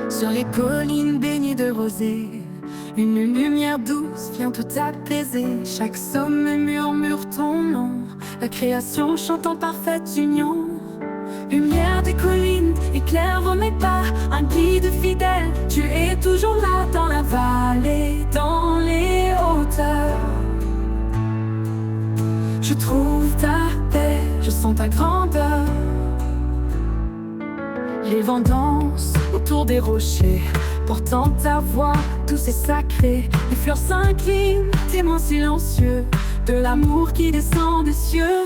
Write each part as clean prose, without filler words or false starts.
Sur les collines baignées de rosée, une lumière douce vient tout apaiser. Chaque sommet murmure ton nom, la création chante en parfaite union. Lumière des collines, éclaire mes pas, un guide fidèle. Tu es toujours là dans la vallée, dans les hauteurs. Je trouve ta paix, je sens ta grandeur. Les vents dansent autour des rochers, portant ta voix, tout c'est sacré. Les fleurs s'inclinent, témoins silencieux de l'amour qui descend des cieux.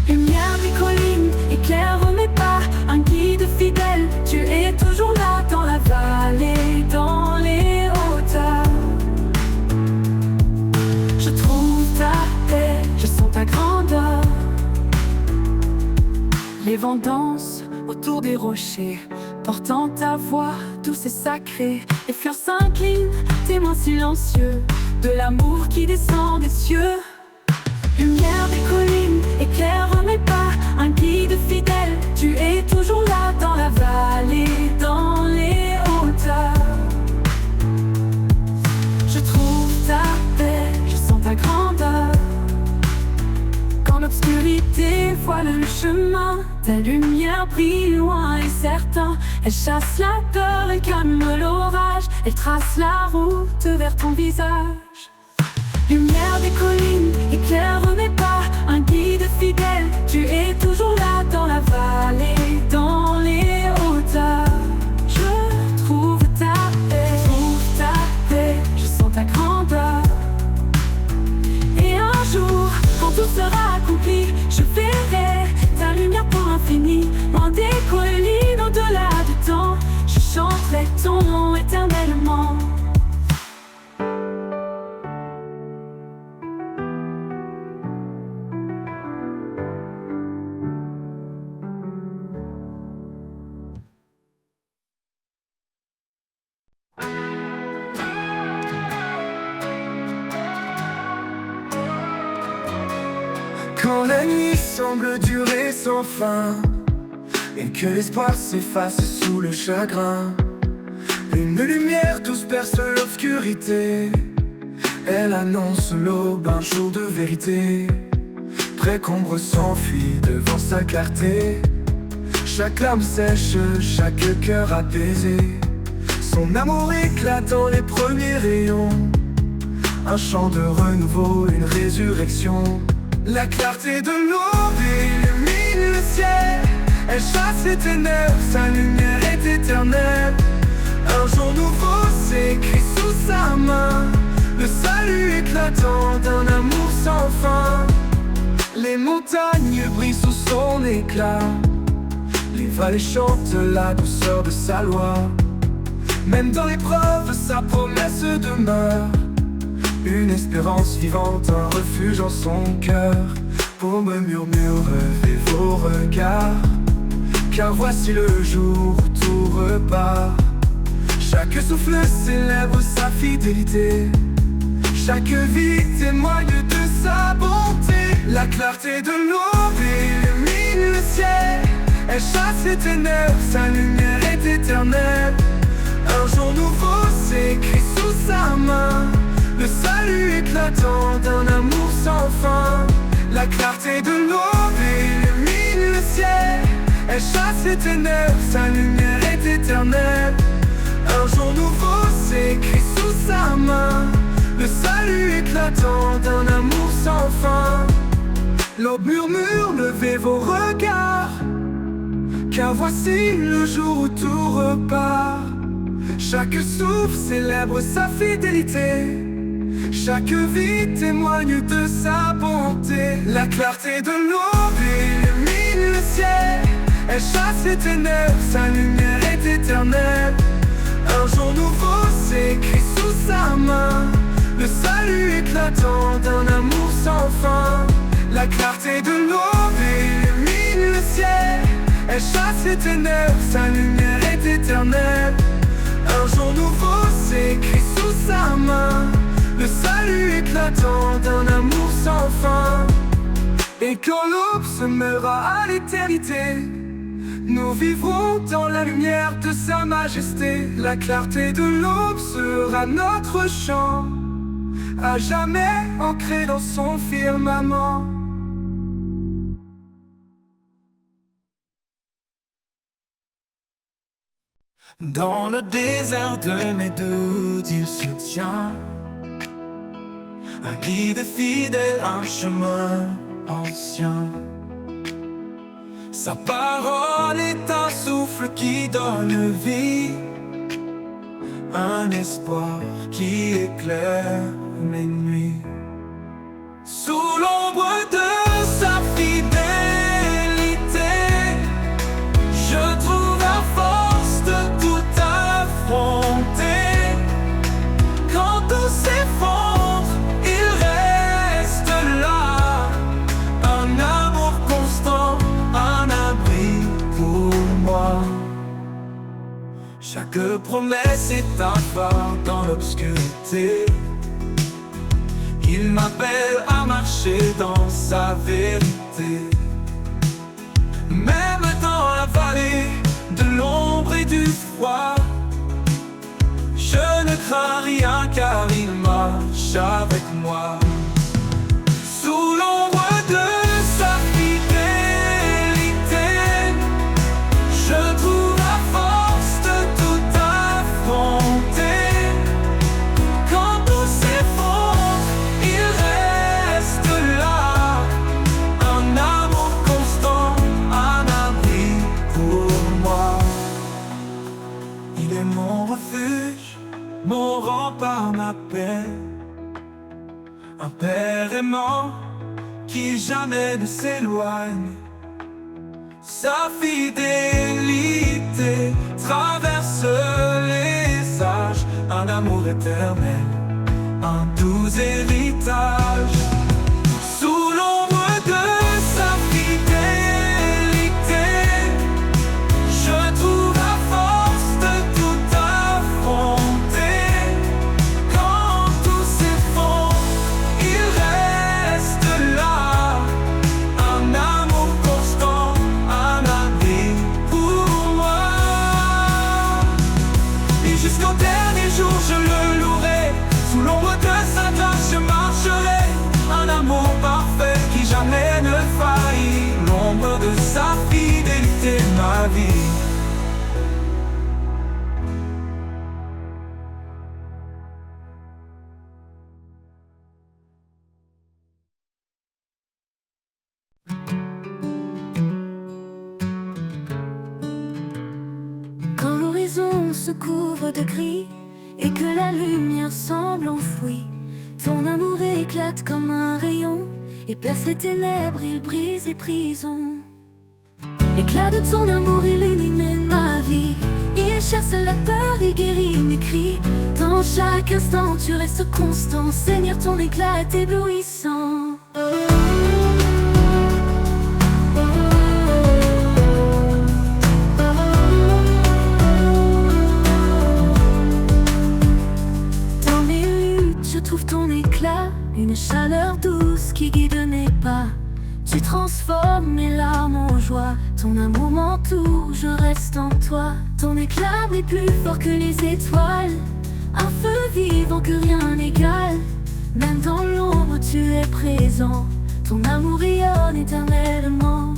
Lumière des collines, éclaire mes pas, un guide fidèle. Tu es toujours là dans la vallée, dans les hauteurs. Je trouve ta paix, je sens ta grandeur. Les vents dansent autour des rochers, portant ta voix, tout c'est sacré. Les fleurs s'inclinent, témoins silencieux de l'amour qui descend des cieux. Lumière des collines, éclaire mes pas, un guide fidèle. Tu es toujours là dans la vallée, dans les hauteurs. Je trouve ta paix, je sens ta grandeur. Quand l'obscurité voile le chemin, ta lumière brille loin et certain. Elle chasse la peur et calme l'orage. Elle trace la route vers ton visage. Lumière des collines, éclaire mes pas, un guide fidèle. Tu es toujours là dans la vallée, dans les hauteurs. Je trouve ta paix, je sens ta grandeur. Et un jour, quand tout sera accompli, je verrai ta lumière pour l'infini. Loin des collines, au-delà du temps, je chanterai ton nom éternellement. Quand la nuit semble durer sans fin et que l'espoir s'efface sous le chagrin, une lumière douce perce l'obscurité. Elle annonce l'aube, un jour de vérité. Près qu'ombre s'enfuit devant sa clarté. Chaque larme sèche, chaque cœur apaisé. Son amour éclate dans les premiers rayons. Un chant de renouveau, une résurrection. La clarté de l'aube illumine le ciel. Elle chasse les ténèbres, sa lumière est éternelle. Un jour nouveau s'écrit sous sa main. Le salut éclatant d'un amour sans fin. Les montagnes brillent sous son éclat. Les vallées chantent la douceur de sa loi. Même dans l'épreuve, sa promesse demeure. Une espérance vivante, un refuge en son cœur. Pour me murmurer vos regards, car voici le jour où tout repart. Chaque souffle célèbre sa fidélité. Chaque vie témoigne de sa bonté. La clarté de l'aube illumine le ciel. Elle chasse les ténèbres, sa lumière est éternelle. Un jour nouveau s'écrit sous sa main. Le salut éclatant d'un amour sans fin. La clarté de l'aube illumine le ciel. Elle chasse les ténèbres, sa lumière est éternelle. Un jour nouveau s'écrit sous sa main. Le salut éclatant d'un amour sans fin. L'aube murmure, levez vos regards, car voici le jour où tout repart. Chaque souffle célèbre sa fidélité. Chaque vie témoigne de sa bonté. La clarté de l'aube illumine le ciel. Elle chasse les ténèbres, sa lumière est éternelle. Un jour nouveau s'écrit sous sa main. Le salut éclatant d'un amour sans fin. La clarté de l'aube illumine le ciel. Elle chasse les ténèbres, sa lumière est éternelle. Un jour nouveau s'écrit sous sa main. Le salut éclatant d'un amour sans fin. Et quand l'aube se mêlera à l'éternité, Nous vivrons dans la lumière de sa majesté. La clarté de l'aube sera notre chant, à jamais ancré dans son firmament. Dans le désert de mes doutes, il se tient, un guide fidèle, un chemin ancien. Sa parole est un souffle qui donne vie, un espoir qui éclaire mes nuits. Sous l'ombre de sa fidélité, je trouve la force de tout affronter. Quand tout s'effondre, il reste là, un amour constant, un abri pour moi. Chaque promesse est un phare dans l'obscurité. Il m'appelle à marcher dans sa vérité. Même dans la vallée de l'ombre et du froid, je ne crains rien car il marche avec moi. Sous l'ombre de sa fidélité, je trouve la force de tout affronter. Quand tout s'effondre, il reste là, un amour constant, un abri pour moi. Il est mon refuge, mon rempart, ma paix, un père aimant qui jamais ne s'éloigne. Sa fidélité traverse les âges, un amour éternel, un doux héritage. Sous l'ombre de sa fidélité, je trouve la force de tout affronter. Quand tout s'effondre, il reste là, un amour constant, un abri pour moi. Et jusqu'au dernier jour je le louerai, sous l'ombre de sa grâce je marcherai. Un amour parfait qui jamais ne faillit, l'ombre de sa fidélité, ma vie. Quand l'horizon se couvre de gris et que la lumière semble enfouie, ton amour éclate comme un rayon et perce les ténèbres, il brise les prisons. L'éclat de ton amour illumine ma vie, il chasse la peur et guérit mes cris. Dans chaque instant tu restes constant, Seigneur, ton éclat est éblouissant. Dans mes luttes je trouve ton éclat, une chaleur douce qui guide mes pas. Tu transformes mes larmes en joie, ton amour m'entoure, je reste en toi. Ton éclat brille plus fort que les étoiles, un feu vivant que rien n'égale. Même dans l'ombre tu es présent, ton amour rayonne éternellement.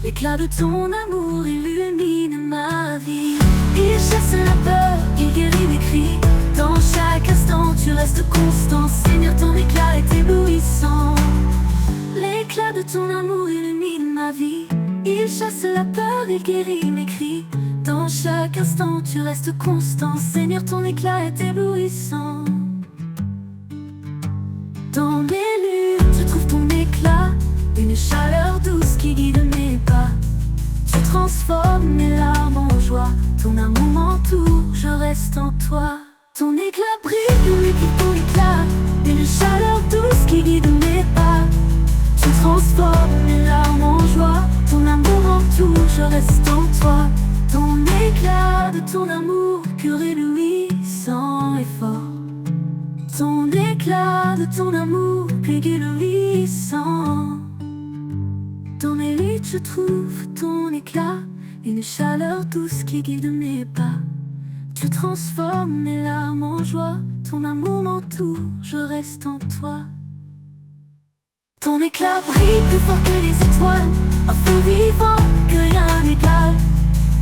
L'éclat de ton amour illumine ma vie, il chasse la peur, il guérit mes cris. Dans chaque instant tu restes constant, Seigneur, ton éclat est éblouissant. L'éclat de ton amour illumine ma vie, il chasse la peur, il guérit mes cris. Dans chaque instant tu restes constant, Seigneur, ton éclat est éblouissant. Dans mes luttes je trouve ton éclat, une chaleur douce qui guide mes pas. Tu transformes mes larmes en joie, ton amour m'entoure, je reste en toi. Ton éclat brille, plus que ton éclat, une chaleur douce qui guide mes pas. Tu transformes mes larmes en joie, ton amour m'entoure, je reste en toi. Ton éclat de ton amour pur et luisant et fort. Ton éclat de ton amour pur et luisant. Dans mes luttes je trouve ton éclat, une chaleur douce qui guide mes pas. Tu transformes mes larmes en joie, ton amour m'entoure, je reste en toi. Ton éclat brille plus fort que les étoiles, un feu vivant que rien n'égale.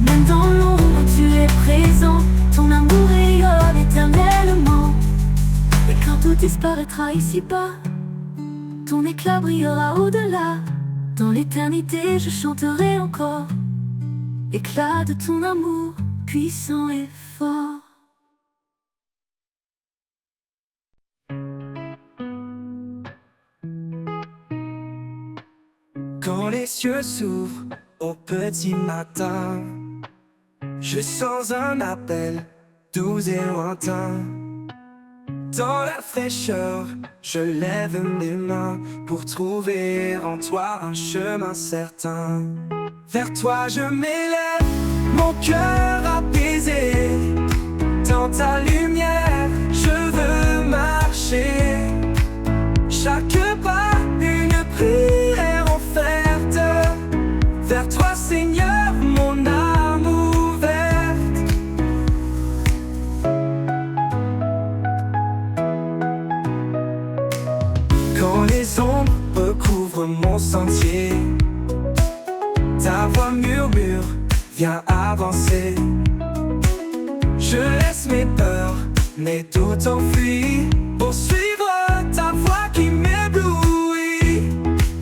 Même dans l'ombre tu es présent, ton amour rayonne éternellement. Et quand tout disparaîtra ici-bas, ton éclat brillera au-delà. Dans l'éternité je chanterai encore l'éclat de ton amour, puissant et fort. Quand les cieux s'ouvrent au petit matin, je sens un appel doux et lointain. Dans la fraîcheur, je lève mes mains pour trouver en toi un chemin certain. Vers toi je m'élève, mon cœur apaisé. Dans ta lumière, je veux marcher. Chaque pas, une prière offerte. Vers toi Seigneur, mon âme ouverte. Quand les ombres recouvrent mon sentier, ta voix murmure, viens avancer. Je laisse mes peurs, mes doutes enfuis, pour suivre ta voix qui m'éblouit.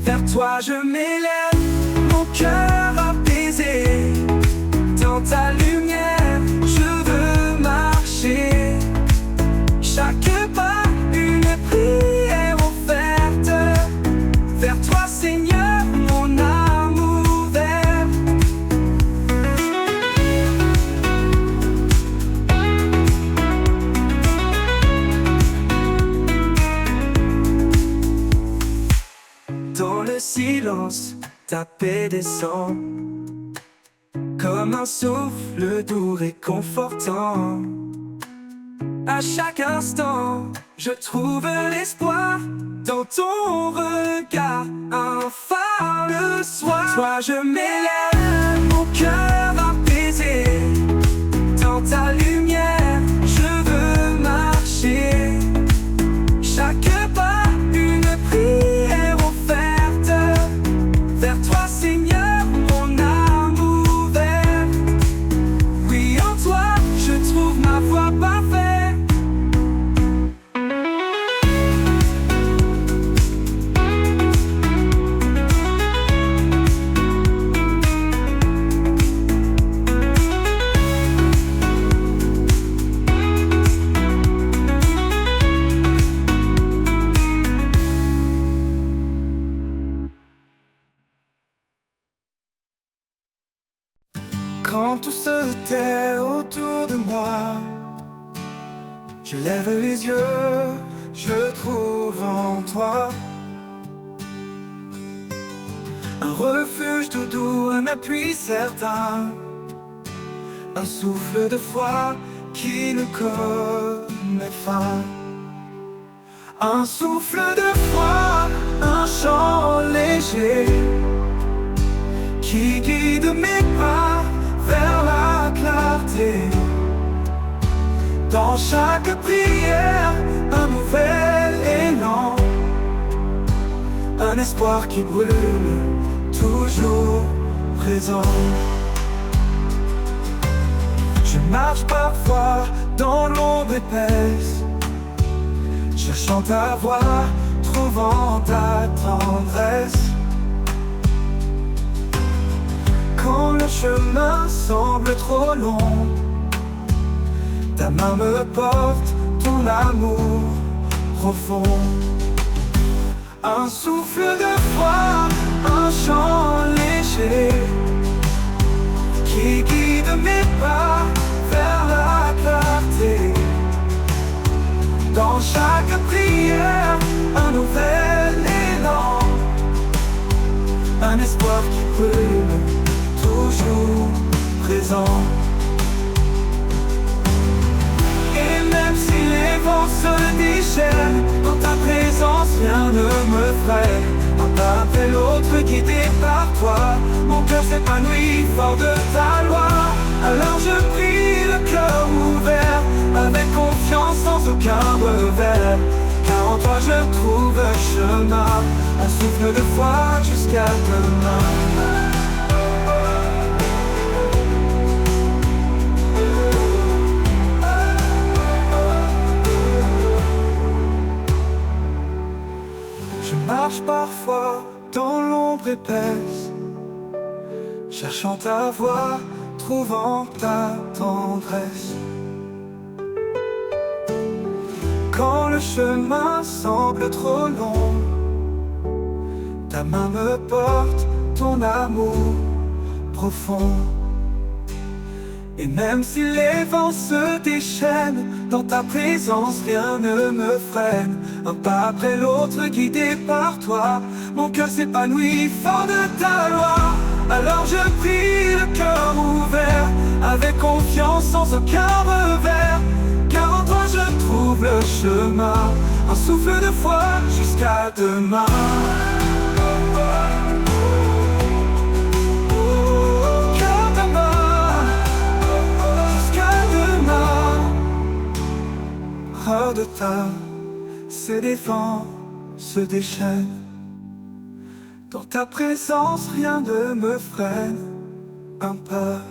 Vers toi je m'élève, mon cœur apaisé. Dans ta lumière, je veux marcher. Chaque pas, une prière offerte. Vers toi Seigneur, mon âme ouverte. Dans le silence, ta paix descend comme un souffle doux réconfortant. À chaque instant, je trouve l'espoir dans ton regard, un phare le soir. Toi je m'élève, mon cœur apaisé. Dans ta lumière, je veux marcher. Chaque pas, une prière offerte. Vers toi Seigneur, mon âme ouverte. Oui, en toi, je trouve ma voie parfaite. Quand tout se tait autour de moi, je lève les yeux, je trouve en toi un refuge tout doux, un appui certain, un souffle de foi qui ne connaît fin. Un souffle de foi, un chant léger qui guide mes pas vers la clarté. Dans chaque prière, un nouvel élan, un espoir qui brûle, toujours présent. Je marche parfois dans l'ombre épaisse, cherchant ta voix, trouvant ta tendresse. Quand le chemin semble trop long, ta main me porte, ton amour profond. Un souffle de foi, un chant léger qui guide mes pas vers la clarté. Dans chaque prière, un nouvel élan, un espoir qui brûle, toujours présent. Et même si les vents se déchaînent, dans ta présence rien ne me freine. après l'autre guidé par toi. Mon cœur s'épanouit fort de ta loi. Alors je prie le cœur ouvert, avec confiance sans aucun revers. Car en toi je trouve un chemin, un souffle de foi jusqu'à demain. Je marche parfois dans l'ombre épaisse, cherchant ta voix, trouvant ta tendresse. Quand le chemin semble trop long, ta main me porte, ton amour profond. Et même si les vents se déchaînent, dans ta présence rien ne me freine. Un pas après l'autre guidé par toi, mon cœur s'épanouit fort de ta loi. Alors je prie le cœur ouvert, avec confiance sans aucun revers. Car en toi je trouve le chemin, un souffle de foi jusqu'à demain. Hors de ta, ces défenses se déchaînent. Dans ta présence, rien ne me freine un pas.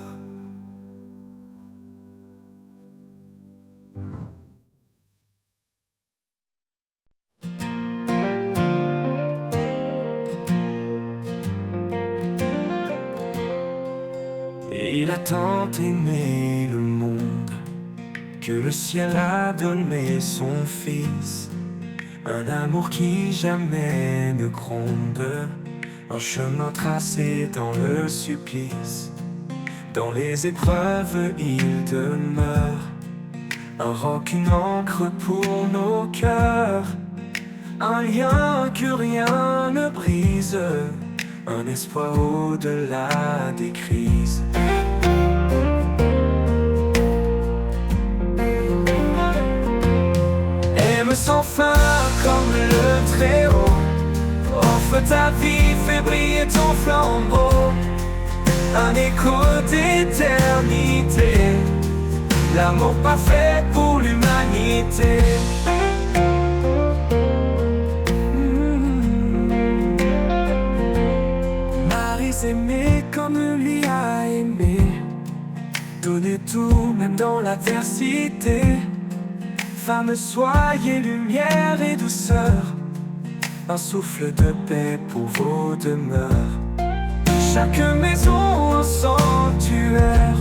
Et il a tant aimé le monde que le ciel a donné son fils. Un amour qui jamais ne gronde, un chemin tracé dans le supplice. Dans les épreuves il demeure, un roc, une encre pour nos cœurs. Un lien que rien ne brise, un espoir au-delà des crises. Aime sans fin comme le Très-Haut, offre ta vie, fais briller ton flambeau. Un écho d'éternité, l'amour parfait pour l'humanité. Marie s'aimait comme lui a aimé, donner tout même dans l'adversité. Femmes, soyez lumière et douceur, un souffle de paix pour vos demeures. Chaque maison un sanctuaire,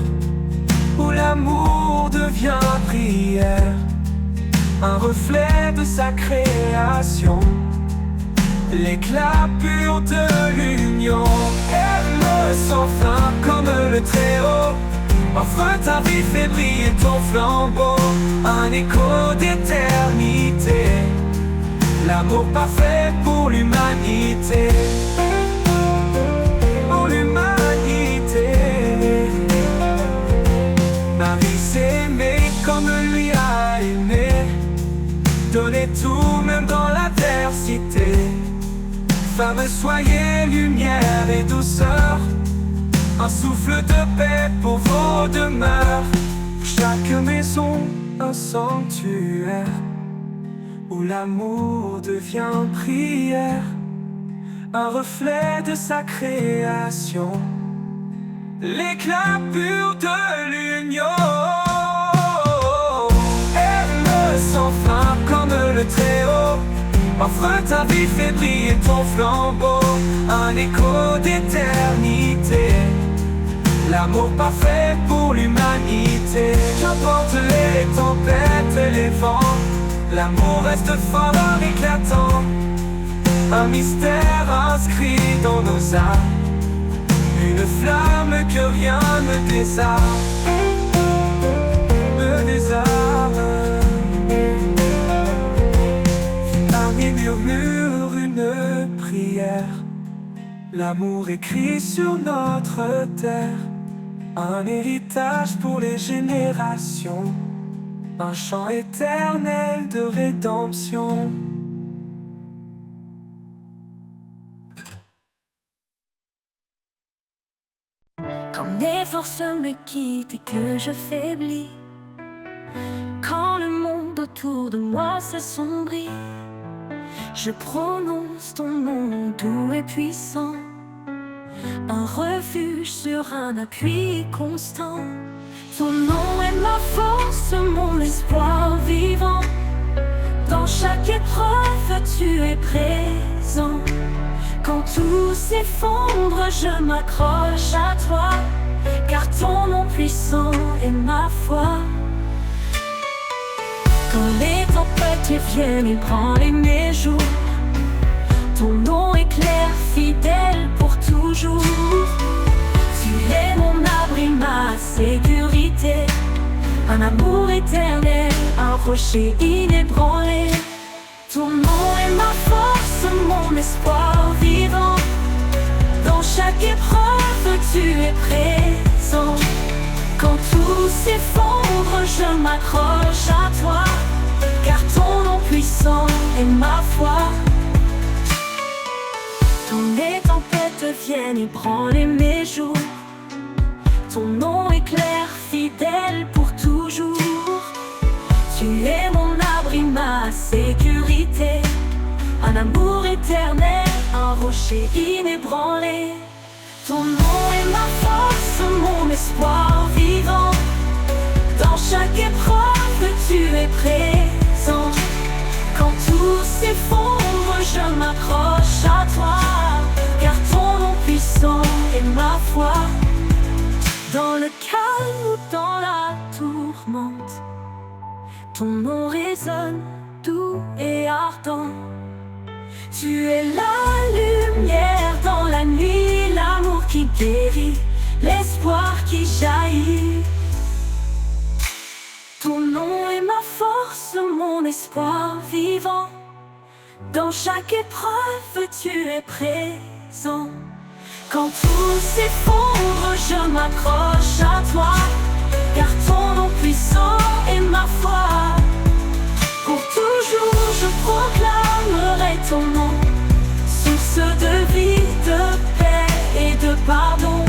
où l'amour devient prière. Un reflet de sa création, l'éclat pur de l'union. Aime sans fin comme le Très-Haut, offre ta vie, fais briller ton flambeau. Un écho d'éternité, l'amour parfait pour l'humanité. Pour l'humanité. Marie s'aimait comme lui a aimé, donner tout même dans l'adversité. Femmes, soyez lumière et douceur, un souffle de paix pour vos demeures. Chaque maison un sanctuaire, où l'amour devient prière. Un reflet de sa création, l'éclat pur de l'union. Aime sans fin comme le Très-Haut, offre ta vie, fais briller ton flambeau. Un écho d'éternité, l'amour parfait pour l'humanité. Qu'importe les tempêtes et les vents, l'amour reste fort éclatant. Un mystère inscrit dans nos âmes, une flamme que rien ne désarme. Me désarme. Parmi murmure une prière, l'amour écrit sur notre terre. Un héritage pour les générations, un chant éternel de rédemption. Quand mes forces me quittent et que je faiblis, quand le monde autour de moi s'assombrit, je prononce ton nom doux et puissant, un refuge sur un appui constant. Ton nom est ma force, mon espoir vivant. Dans chaque épreuve, tu es présent. Quand tout s'effondre, je m'accroche à toi, car ton nom puissant est ma foi. Quand les tempêtes viennent ébranler mes jours, ton nom est clair, fidèle pour toujours. Tu es mon abri, ma sécurité, un amour éternel, un rocher inébranlé. Ton nom est ma force, mon espoir vivant. Dans chaque épreuve, tu es présent. Quand tout s'effondre, je m'accroche à toi, car ton nom puissant est ma foi. Quand les tempêtes viennent ébranler mes jours, ton nom est clair, fidèle pour toujours. Tu es mon abri, ma sécurité, un amour éternel, un rocher inébranlé. Ton nom est ma force, mon espoir vivant. Dans chaque épreuve, tu es présent. Quand tout s'effondre, je m'accroche à toi, car ton nom puissant est ma foi. Dans le calme ou dans la tourmente, ton nom résonne doux et ardent. Tu es la lumière dans la nuit, l'amour qui guérit, l'espoir qui jaillit. Ton nom est ma force, mon espoir vivant. Dans chaque épreuve, tu es présent. Quand tout s'effondre, je m'accroche à toi, car ton nom puissant est ma foi. Pour toujours, je proclamerai ton nom, source de vie, de paix et de pardon.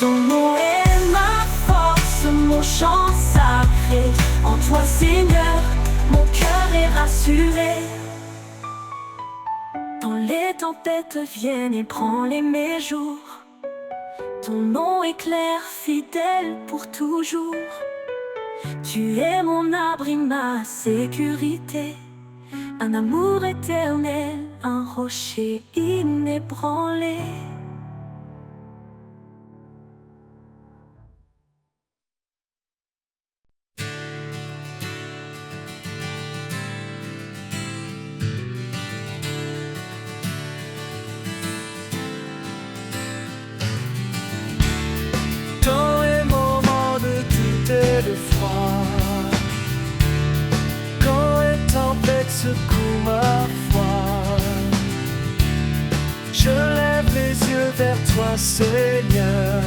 Ton nom est ma force, mon chant sacré. En toi, Seigneur, mon cœur est rassuré. Quand les tempêtes viennent ébranler mes jours, ton nom est clair, fidèle pour toujours. Tu es mon abri, ma sécurité, un amour éternel, un rocher inébranlé. Dans les moments de doute et de froid, quand les tempêtes secouent ma foi, je lève les yeux vers toi, Seigneur,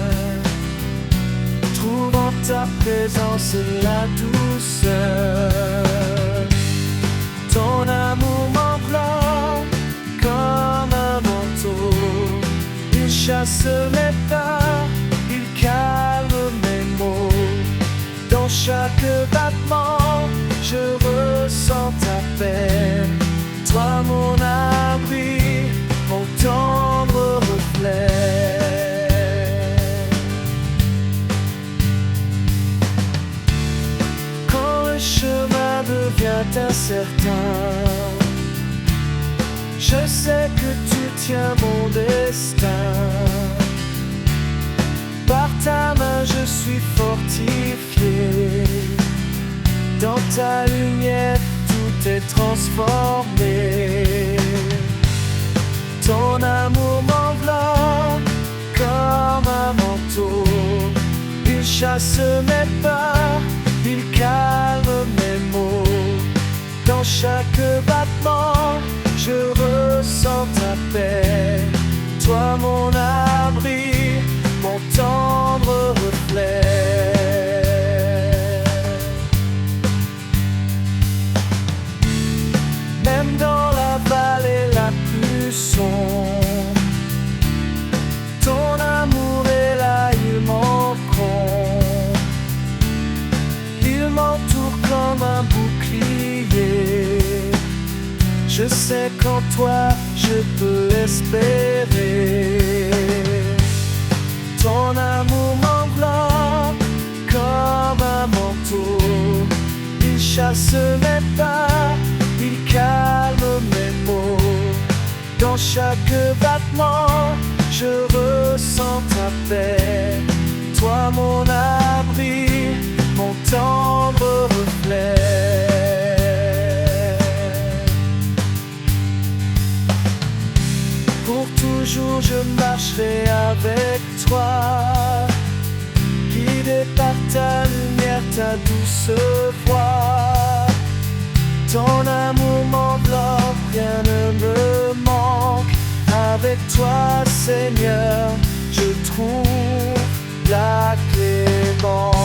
trouvant ta présence la douceur. Ton amour m'enveloppe comme un manteau, il chasse mes peurs, il calme mes maux. Dans chaque battement, je ressens ta paix. Toi mon abri, mon tendre reflet. Quand le chemin devient incertain, je sais que tu tiens mon destin. Par ta main je suis fortifié. Dans ta lumière tout est transformé. Ton amour m'enveloppe comme un manteau, il chasse mes peurs, il calme mes maux. Dans chaque battement, je ressens ta paix. Toi mon abri, mon tendre reflet. Même dans la vallée la plus sombre, ton amour est là désespéré. Ton amour m'enveloppe comme un manteau. Il chasse mes pas, il calme mes maux. Dans chaque battement, je ressens ta paix. Toi mon abri, mon tendre reflet. Pour toujours je marcherai avec toi, guidé par ta lumière, ta douce voix. Ton amour m'enveloppe, rien ne me manque. Avec toi, Seigneur, je trouve la clémence.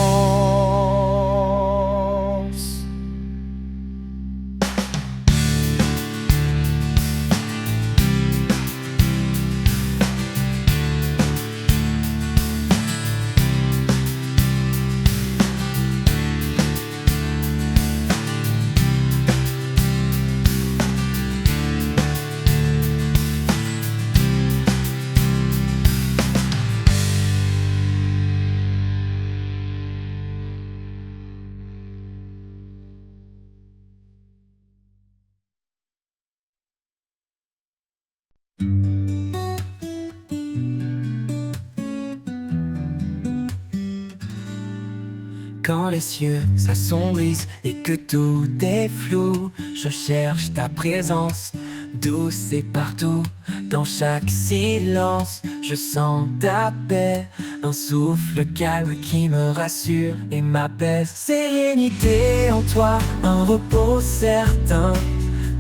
Quand les cieux s'assombrissent et que tout est flou, je cherche ta présence, douce et partout. Dans chaque silence, je sens ta paix, un souffle calme qui me rassure et m'apaise. Sérénité en toi, un repos certain.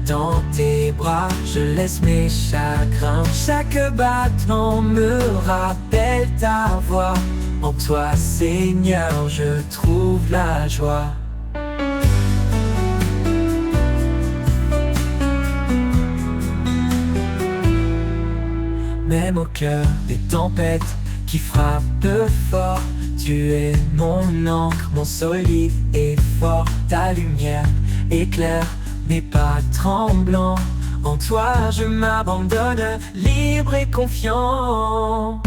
Dans tes bras, je laisse mes chagrins. Chaque battement me rappelle ta voix. En toi, Seigneur, je trouve la joie. Même au cœur des tempêtes qui frappent fort, tu es mon encre, mon solide et fort. Ta lumière éclaire mes pas tremblants. En toi, je m'abandonne, libre et confiant.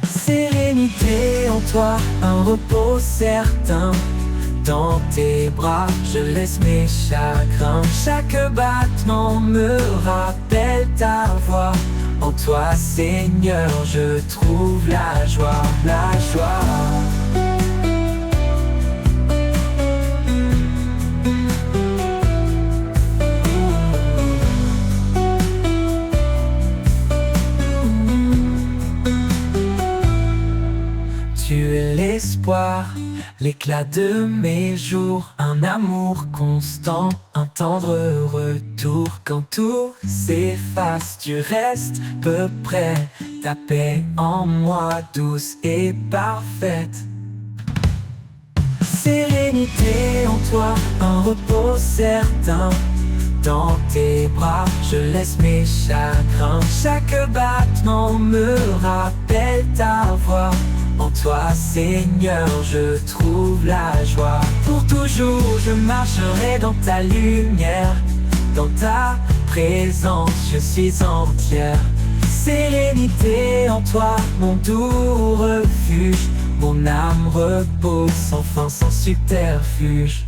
Sérénité en toi, un repos certain. Dans tes bras, je laisse mes chagrins. Chaque battement me rappelle ta voix. En toi, Seigneur, je trouve la joie, la joie. Tu es l'espoir, l'éclat de mes jours, un amour constant, un tendre retour. Quand tout s'efface, tu restes peu près, ta paix en moi douce et parfaite. Sérénité en toi, un repos certain. Dans tes bras, je laisse mes chagrins. Chaque battement me rappelle ta voix. En toi, Seigneur, je trouve la joie. Pour toujours, je marcherai dans ta lumière. Dans ta présence, je suis entière. Sérénité en toi, mon doux refuge. Mon âme repose sans fin, sans subterfuge.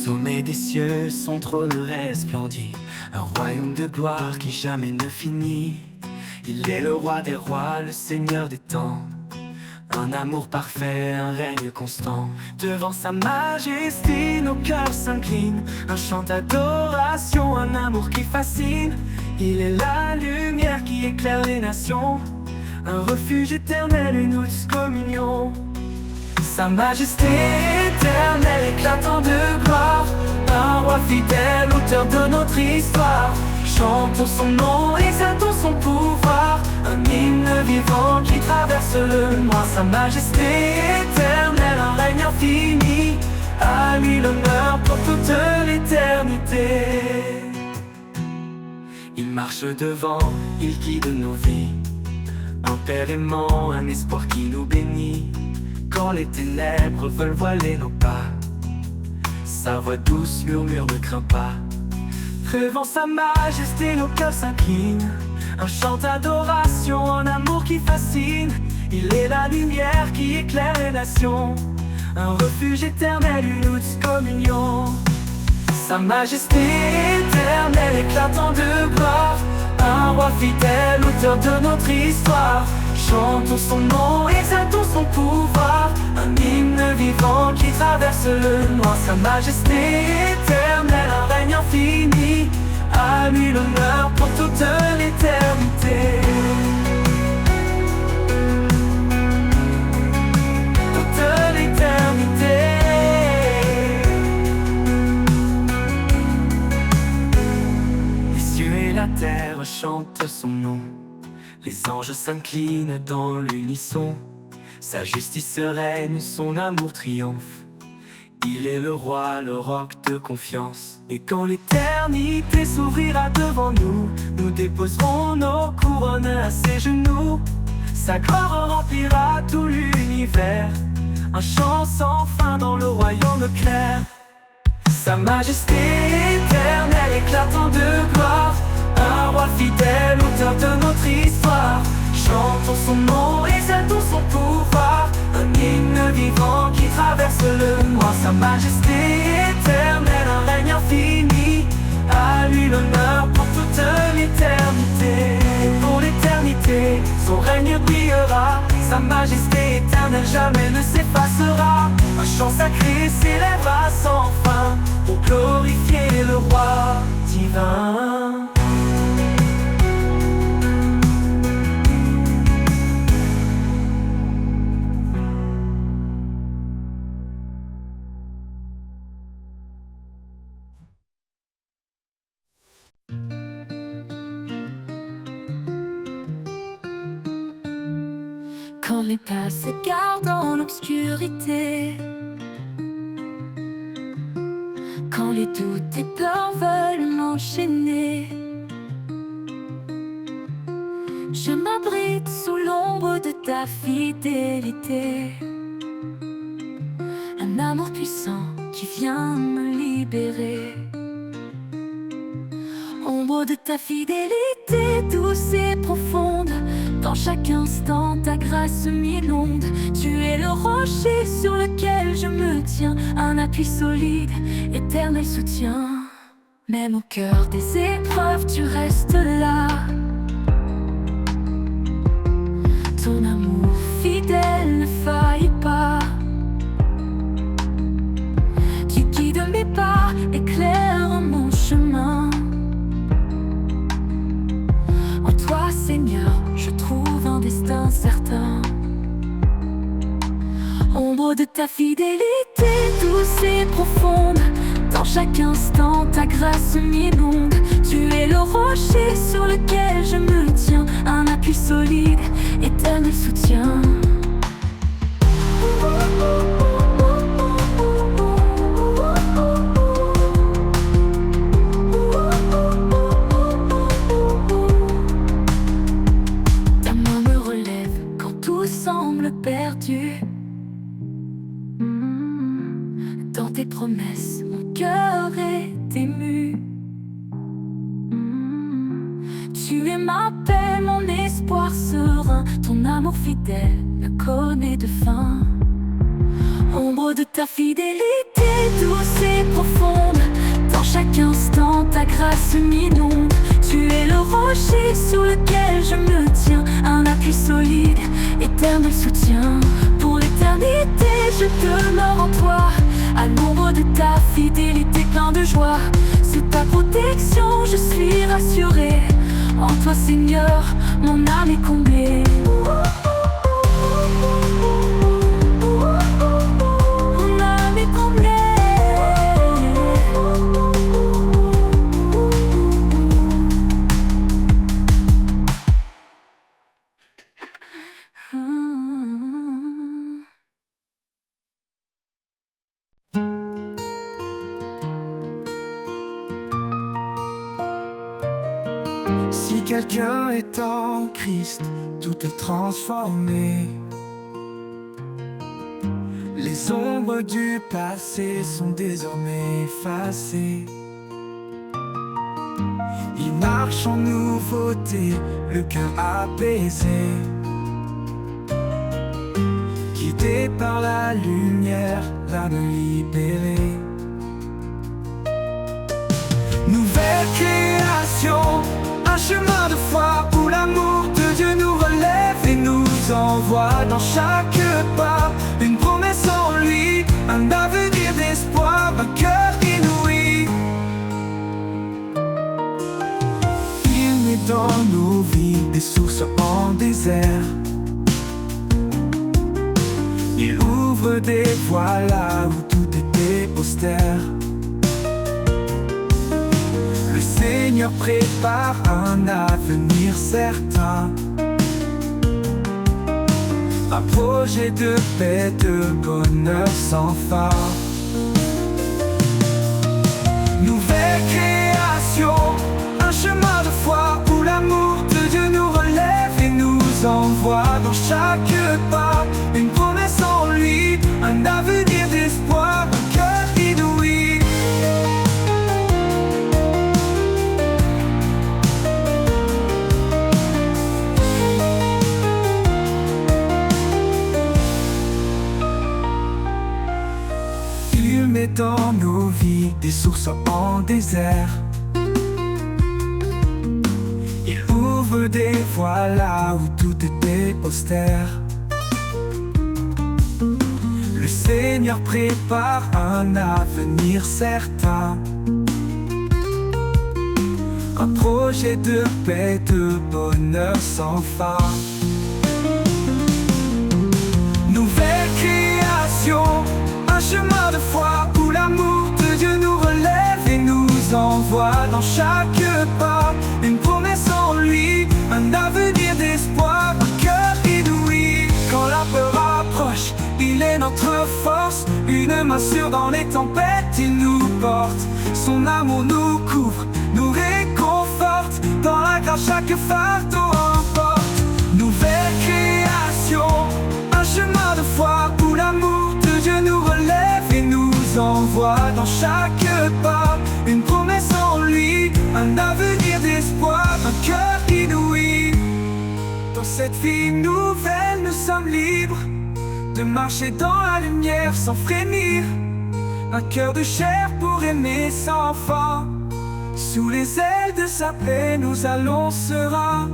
Sommet des cieux, son trône resplendit, un royaume de gloire qui jamais ne finit. Il est le roi des rois, le seigneur des temps, un amour parfait, un règne constant. Devant sa majesté, nos cœurs s'inclinent, un chant d'adoration, un amour qui fascine. Il est la lumière qui éclaire les nations, un refuge éternel, une douce communion. Sa majesté éternelle éclatant de gloire, un roi fidèle, auteur de notre histoire. Chantons son nom, exaltons son pouvoir, un hymne vivant qui traverse le noir. Sa majesté éternelle, un règne infini, à lui l'honneur pour toute l'éternité. Il marche devant, il guide nos vies, un père aimant, un espoir qui nous bénit. Quand les ténèbres veulent voiler nos pas, sa voix douce murmure ne crains pas. Devant sa majesté, nos cœurs s'inclinent, un chant d'adoration, un amour qui fascine. Il est la lumière qui éclaire les nations, un refuge éternel, une douce communion. Sa majesté éternelle éclatant de gloire, un roi fidèle, auteur de notre histoire. Chantons son nom, exaltons son pouvoir, un hymne vivant qui traverse le noir. Sa majesté éternelle, un règne infini, à lui l'honneur pour toute l'éternité. Toute l'éternité. Les cieux et la terre chantent son nom, les anges s'inclinent dans l'unisson. Sa justice règne, son amour triomphe. Il est le roi, le roc de confiance. Et quand l'éternité s'ouvrira devant nous, nous déposerons nos couronnes à ses genoux. Sa gloire remplira tout l'univers, un chant sans fin dans le royaume clair. Sa majesté éternelle éclatant de gloire, un roi fidèle, auteur de notre histoire. Chantons son nom, exaltons son pouvoir, un hymne vivant qui traverse le noir. Sa majesté éternelle, un règne infini, à lui l'honneur pour toute l'éternité. Pour l'éternité, son règne brillera, sa majesté éternelle jamais ne s'effacera. Un chant sacré s'élèvera sans fin pour glorifier le roi divin. Quand les pas s'égarent dans l'obscurité, quand les doutes et peurs veulent m'enchaîner, je m'abrite sous l'ombre de ta fidélité. Un amour puissant qui vient me libérer. Ombre de ta fidélité douce et profonde, dans chaque instant ta grâce m'inonde. Tu es le rocher sur lequel je me tiens, un appui solide, éternel soutien. Même au cœur des épreuves tu restes là. Ton amour fidèle ne faillit pas. Tu guides mes pas, éclaires mon chemin. En toi, Seigneur, je trouve un destin certain. Ombre de ta fidélité douce et profonde, dans chaque instant ta grâce m'inonde. Tu es le rocher sur lequel je me tiens, un appui solide, éternel soutien. Ta main me relève quand tout semble perdu. Dans tes promesses, mon cœur est ému. Tu es ma paix, mon espoir serein. Ton amour fidèle ne connaît de fin. Ombre de ta fidélité douce et profonde, dans chaque instant ta grâce m'inonde. Tu es le rocher sur lequel je me tiens, un appui solide, éternel soutien. Pour l'éternité je demeure en toi, à l'ombre de ta fidélité plein de joie. Sous ta protection je suis rassuré. En toi Seigneur, mon âme est comblée. Mon âme est comblée. Si quelqu'un est en Christ, tout est transformé. Les ombres du passé sont désormais effacées. Il marche en nouveauté, le cœur apaisé, guidé par la lumière, l'âme libérée. Nouvelle création, un chemin de foi où l'amour de Dieu nous relève et nous envoie dans chaque pas une promesse en lui, un avenir d'espoir, un cœur inouï. Il met dans nos vies des sources en désert. Il ouvre des voies là où tout était austère. Le Seigneur prépare un avenir certain, un projet de paix, de bonheur sans fin. Nouvelle création, un chemin de foi où l'amour de Dieu nous relève et nous envoie dans chaque pas une promesse en lui, un avenir d'espoir, un cœur inouï. Il met dans nos vies des sources en désert. Il ouvre des voies là où tout était austère. Le Seigneur prépare un avenir certain, un projet de paix, de bonheur sans fin. Nouvelle création, un chemin de foi où l'amour de Dieu nous relève et nous envoie dans chaque pas une promesse en lui, un avenir d'espoir, un cœur inouï. Quand la peur approche, il est notre force, une main sûre dans les tempêtes, il nous porte. Son amour nous couvre, nous réconforte, dans la grâce chaque fardeau emporte. Nouvelle création, un chemin de foi où l'amour de Dieu nous relève et nous envoie dans chaque pas une promesse en lui, un avenir d'espoir, un cœur inouï. Dans cette vie nouvelle, nous sommes libres de marcher dans la lumière sans frémir, un cœur de chair pour aimer sans fin. Sous les ailes de sa paix, nous allons sereins.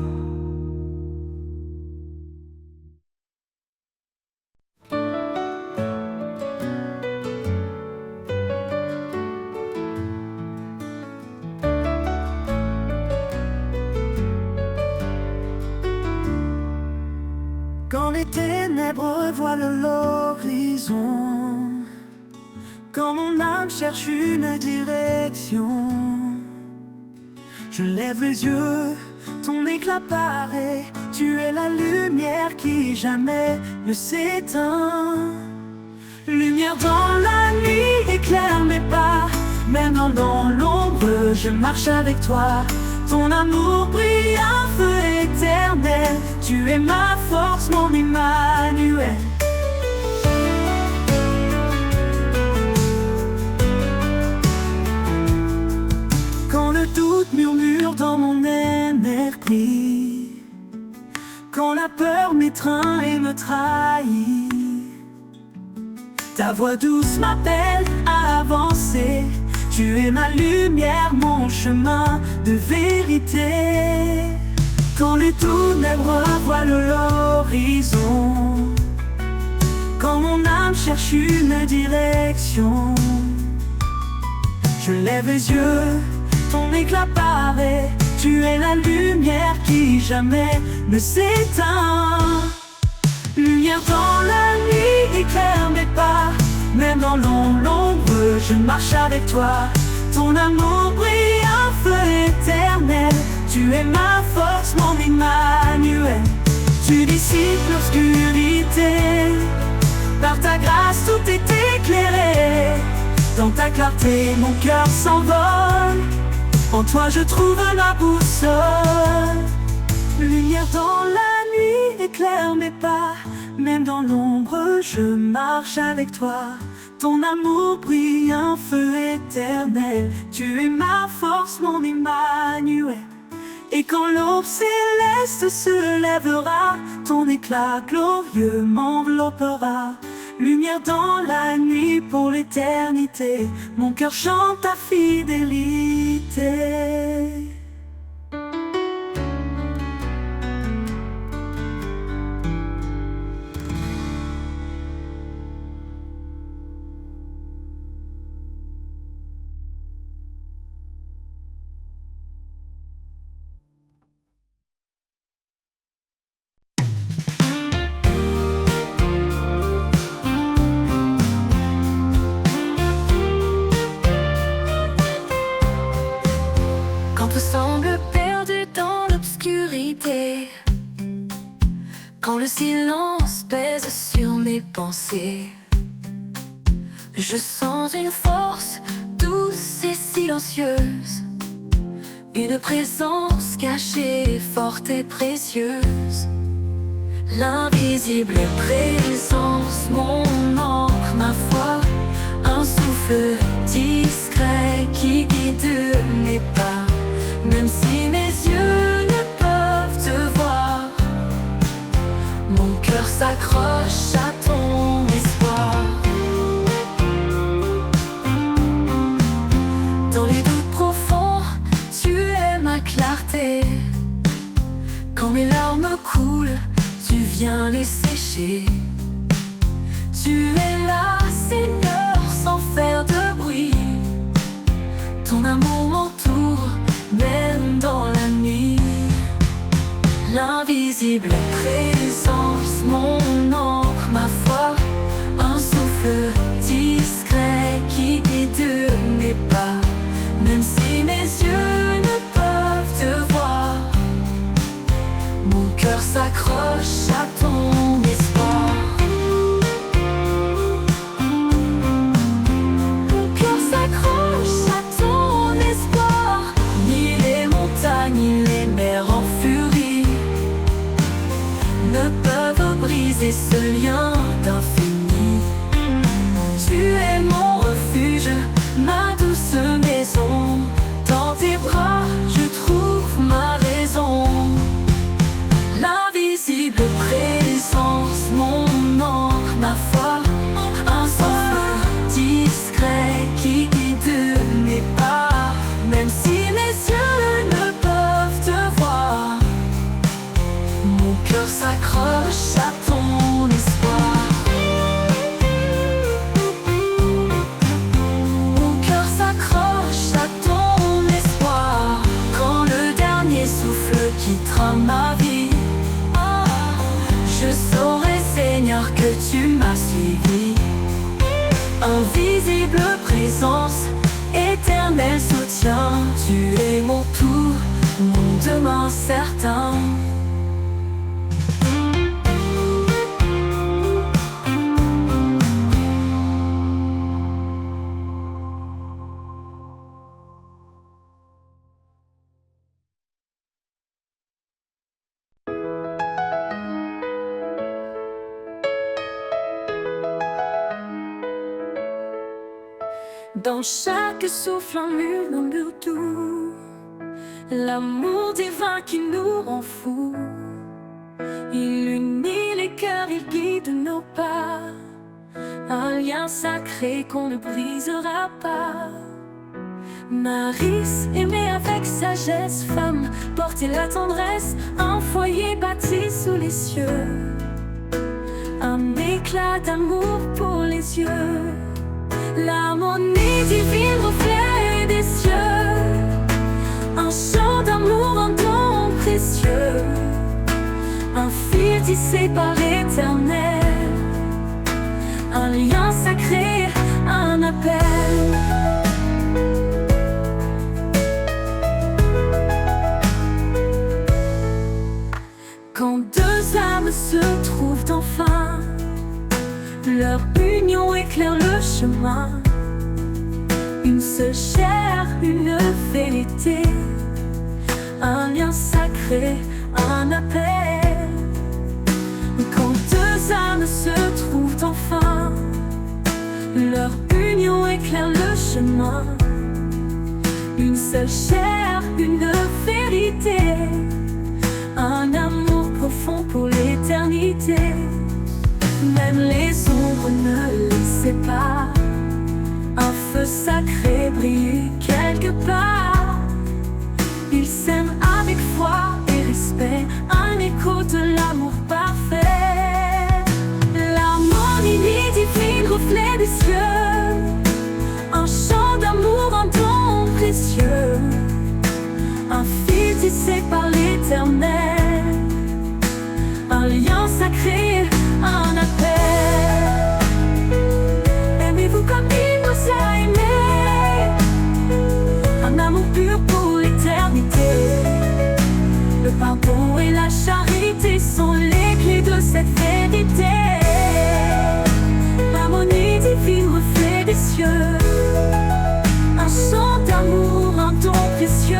Quand les ténèbres voilent l'horizon, quand mon âme cherche une direction, je lève les yeux, ton éclat paraît. Tu es la lumière qui jamais ne s'éteint. Lumière dans la nuit éclaire mes pas. Maintenant dans l'ombre, je marche avec toi. Ton amour brille un feu éternel. Tu es ma force, mon Emmanuel. Quand le doute murmure dans mon esprit, quand la peur m'étreint et me trahit, ta voix douce m'appelle à avancer. Tu es ma lumière, mon chemin de vérité. Quand les ténèbres voilent l'horizon, quand mon âme cherche une direction, je lève les yeux, ton éclat paraît. Tu es la lumière qui jamais ne s'éteint. Lumière dans la nuit éclaire mes pas. Même dans l'ombre, je marche avec toi. Ton amour brille un feu éternel. Tu es ma force, mon Emmanuel. Tu dissipes l'obscurité. Par ta grâce, tout est éclairé. Dans ta clarté, mon cœur s'envole. En toi je trouve la boussole. Lumière dans la nuit éclaire mes pas. Même dans l'ombre je marche avec toi. Ton amour brille un feu éternel. Tu es ma force, mon Emmanuel. Et quand l'aube céleste se lèvera, ton éclat glorieux m'enveloppera. Lumière dans la nuit pour l'éternité, mon cœur chante ta fidélité. Quand tout semble perdu dans l'obscurité, quand le silence pèse sur mes pensées, je sens une force douce et silencieuse, une présence cachée, forte et précieuse. L'invisible présence, mon encre, ma foi, un souffle discret qui guide mes pas. Même si mes yeux ne peuvent te voir, mon cœur s'accroche à ton espoir. Dans les doutes profonds, tu es ma clarté. Quand mes larmes coulent, tu viens les sécher. Tu es là, Seigneur, sans faire de bruit. Ton amour m'entoure, même dans la nuit. L'invisible présence, mon encre, ma foi, un souffle discret qui guide mes pas. Même si mes yeux ne peuvent te voir, mon cœur s'accroche à ton espoir. Mon cœur s'accroche à ton espoir. Ni les montagnes, ni les mers en furie ne peuvent briser ce lien d'infini. Tu es mon refuge, ma douce maison. Dans tes bras, je trouve ma raison. L'invisible présence, mon encre, ma foi, un souffle discret qui guide mes pas. Même si mes yeux ne peuvent te voir, mon cœur s'accroche à ton espoir. Mon cœur s'accroche à ton espoir. Quand le dernier souffle quittera ma vie, je saurai, Seigneur, que tu m'as suivi. Invisible présence, éternel soutien. Tu es mon tout, mon demain certain. Dans chaque souffle un murmure doux, l'amour divin qui nous rend fous. Il unit les cœurs, il guide nos pas. Un lien sacré qu'on ne brisera pas. Marie, aimée avec sagesse, femme, porter la tendresse, un foyer bâti sous les cieux. Un éclat d'amour pour les yeux. L'harmonie divine, reflet des cieux. Un chant d'amour, un don précieux. Un fil tissé par l'éternel. Un lien sacré, un appel. Quand deux âmes se trouvent enfin, leur union éclaire le chemin. Une seule chair, une vérité. sacré, un appel. Quand deux âmes se trouvent enfin, leur union éclaire le chemin. Une seule chair, une vérité, un amour profond pour l'éternité. Même les ombres ne les séparent, un feu sacré brille quelque part. Ils s'aiment avec foi et respect, un écho de l'amour parfait. L'harmonie divine, reflet des cieux, un chant d'amour, un don précieux, un fil tissé par l'éternel, un lien sacré, un appel. Aimez-vous comme il nous a aimés, un amour pur pour l'éternité. Le pardon et la charité sont les clés de cette vérité. L'harmonie divine, reflet des cieux, un chant d'amour, un don précieux,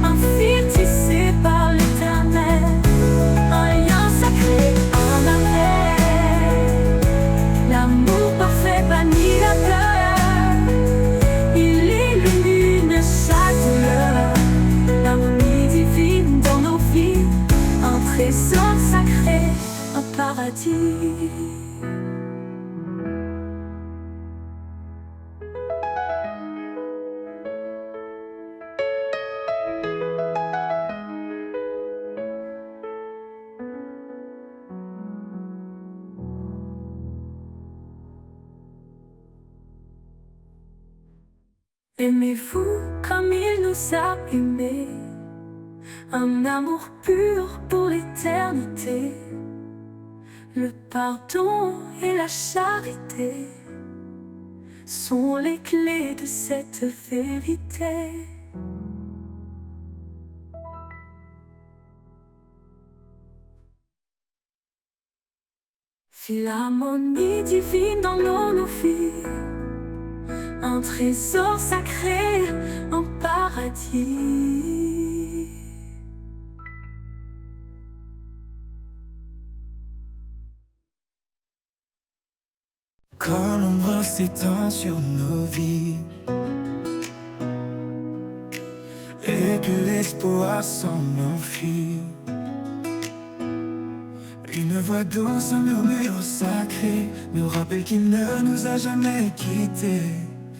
un fil tissé par l'éternel, un lien sacré, un appel. L'amour parfait bannit la peur, il illumine chaque douleur. L'harmonie divine dans nos vies, un trésor sacré, un paradis. Aimez-vous comme il nous a aimés, un amour pur pour l'éternité. Le pardon et la charité sont les clés de cette vérité. L'harmonie divine dans nos vies, un trésor sacré, un paradis. Quand l'ombre s'étend sur nos vies et que l'espoir s'en enfuit, une voix douce, un murmure sacré nous rappelle qu'il ne nous a jamais quittés.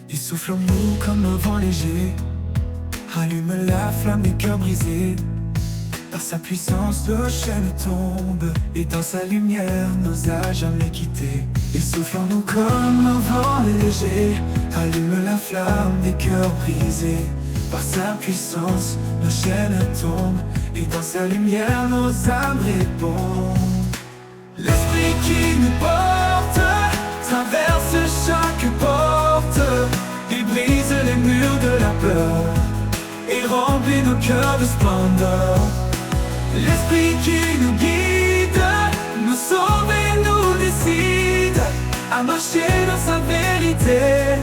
Il souffle en nous comme un vent léger, allume la flamme des cœurs brisés. Par sa puissance, nos chaînes tombent, et dans sa lumière, nous a jamais quittés. Il souffle en nous comme un vent léger, allume la flamme des cœurs brisés. Par sa puissance, nos chaînes tombent, et dans sa lumière, nos âmes répondent. L'esprit qui nous porte traverse chaque porte, il brise les murs de la peur et remplit nos cœurs de splendeur. L'esprit qui nous guide, nous sauve et nous décide à marcher dans sa vérité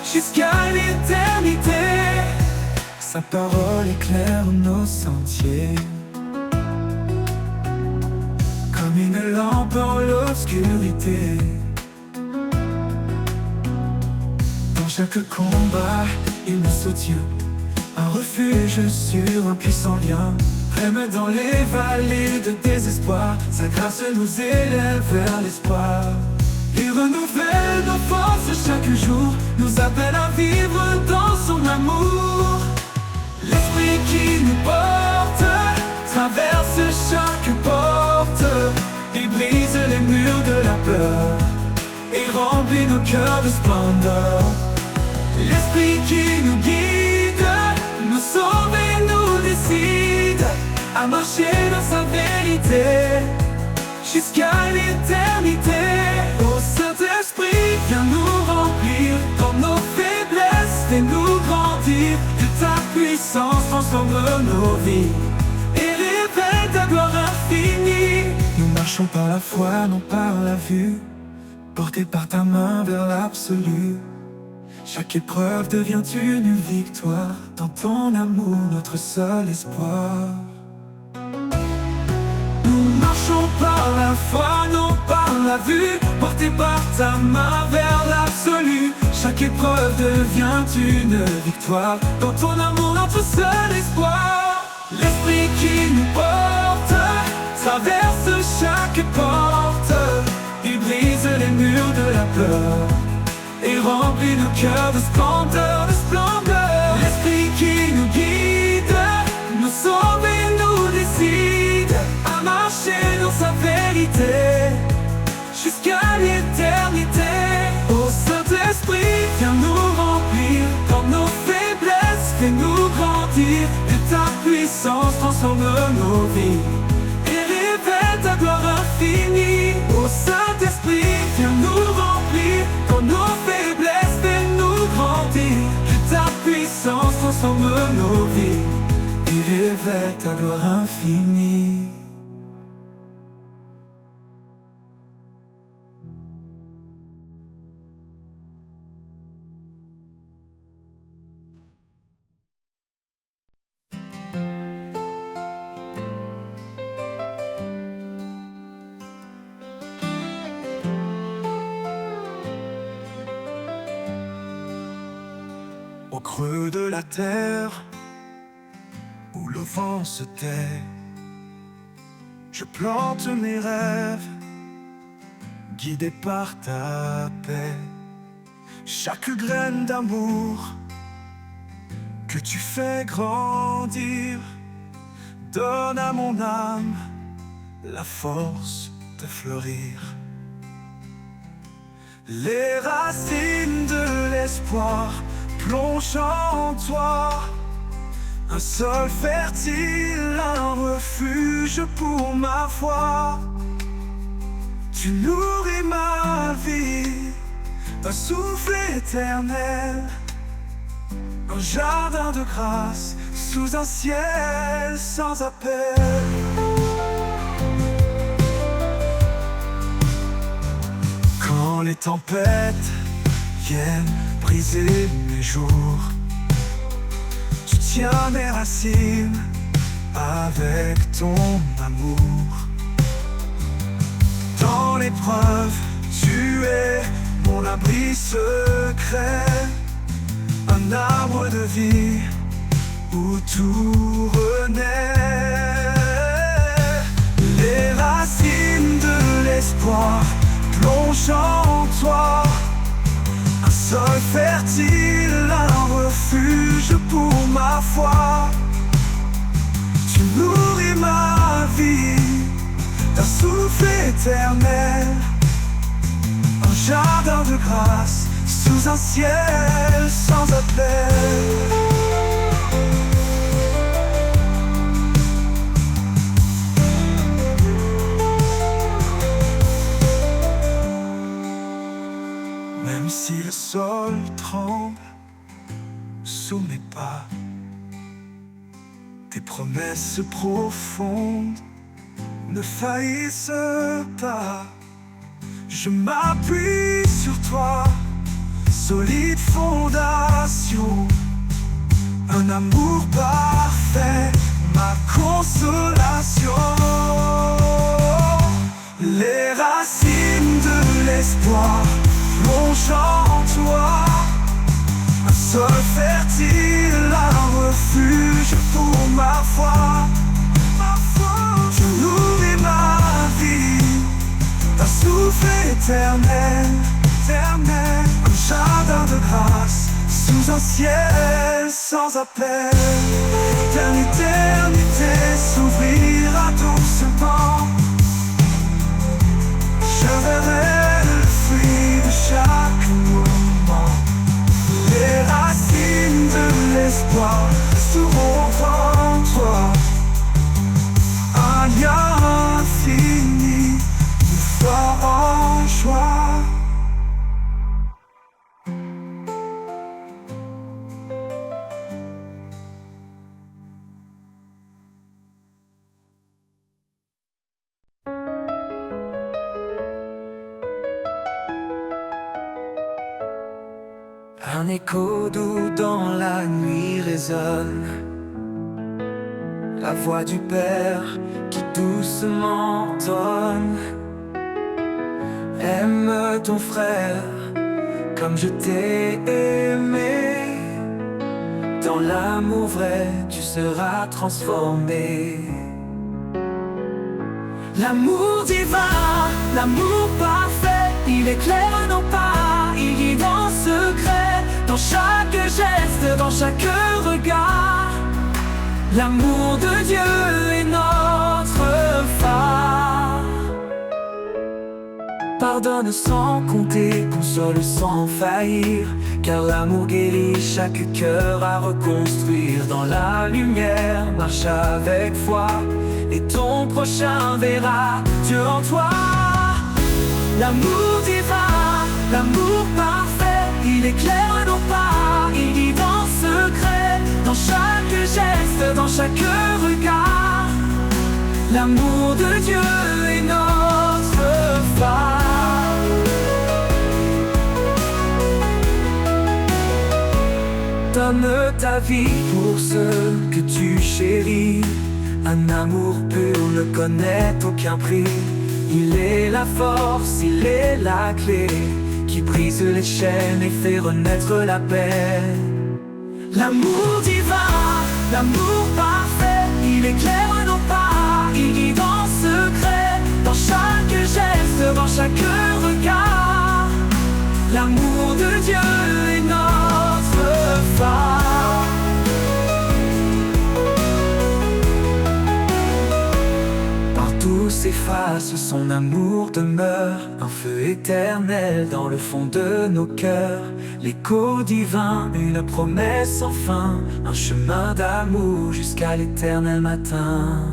jusqu'à l'éternité. Sa parole éclaire nos sentiers comme une lampe en l'obscurité. Dans chaque combat, il nous soutient, un refuge sur un puissant lien. Même dans les vallées de désespoir, sa grâce nous élève vers l'espoir. Il renouvelle nos forces chaque jour, nous appelle à vivre dans son amour. L'esprit qui nous porte traverse chaque porte, il brise les murs de la peur et remplit nos cœurs de splendeur. L'esprit qui nous guide, nous sauve et nous décide à marcher dans sa vérité jusqu'à l'éternité. Ô Saint-Esprit, viens nous remplir dans nos faiblesses, fais-nous grandir. Que ta puissance transforme nos vies et révèle ta gloire infinie. Nous marchons par la foi, non par la vue, portés par ta main vers l'absolu. Chaque épreuve devient une victoire. Dans ton amour, notre seul espoir. Nous marchons par la foi, non par la vue, portés par ta main vers l'absolu. Chaque épreuve devient une victoire. Dans ton amour, notre seul espoir. L'esprit qui nous porte traverse chaque porte. Il brise les murs de la peur et remplit nos cœurs de splendeur, de splendeur. L'esprit qui nous guide, nous sauve et nous décide à marcher dans sa vérité jusqu'à l'éternité. Ô Saint-Esprit, viens nous remplir. Dans nos faiblesses, fais-nous grandir. Que ta puissance transforme nos vies et révèle ta gloire infinie. Ô Saint-Esprit, viens nous remplir. Dans nos faiblesses, fais-nous grandir. Que ta puissance transforme nos vies et révèle ta gloire infinie. Au creux de la terre, où le vent se tait, je plante mes rêves, guidé par ta paix. Chaque graine d'amour que tu fais grandir donne à mon âme la force de fleurir. Les racines de l'espoir plonge en toi, un sol fertile, un refuge pour ma foi. Tu nourris ma vie d'un souffle éternel, un jardin de grâce sous un ciel sans appel. Quand les tempêtes viennent briser mes jours, tu tiens mes racines avec ton amour. Dans l'épreuve, tu es mon abri secret, un arbre de vie où tout renaît. Les racines de l'espoir plongent en toi, un sol fertile, un refuge pour ma foi. Tu nourris ma vie d'un souffle éternel, un jardin de grâce sous un ciel sans appel. Même si le sol tremble sous mes pas, tes promesses profondes ne faillissent pas. Je m'appuie sur toi, solide fondation, un amour parfait, ma consolation. Les racines de l'espoir plongent en toi, un sol fertile, un refuge pour ma foi. Tu nourris ma vie d'un souffle éternel, un jardin de grâce sous un ciel sans appel. L'éternité s'ouvrira doucement, je verrai le fruit de chaque moment. Les racines de l'espoir resteront en toi, un lien infini nous fera en joie. Un écho doux dans la nuit résonne, la voix du Père qui doucement donne. Aime ton frère comme je t'ai aimé. Dans l'amour vrai, tu seras transformé. L'amour divin, l'amour parfait, il éclaire nos pas, il guide en secret, dans chaque geste, dans chaque regard. L'amour de Dieu est notre phare. Pardonne sans compter, console sans faillir, car l'amour guérit chaque cœur à reconstruire. Dans la lumière, marche avec foi, et ton prochain verra Dieu en toi. L'amour divin, l'amour parfait, il éclaire nos pas, il guide en secret, dans chaque geste, dans chaque regard. L'amour de Dieu est notre phare. Donne ta vie pour ceux que tu chéris. Un amour pur ne connaît aucun prix. Il est la force, il est la clé qui brise les chaînes et fait renaître la paix. L'amour divin, l'amour parfait, il éclaire nos pas, il guide en secret, dans chaque geste, dans chaque regard. L'amour de Dieu est notre phare. Partout s'efface, son amour demeure, un feu éternel dans le fond de nos cœurs. L'écho divin, une promesse sans fin, un chemin d'amour jusqu'à l'éternel matin.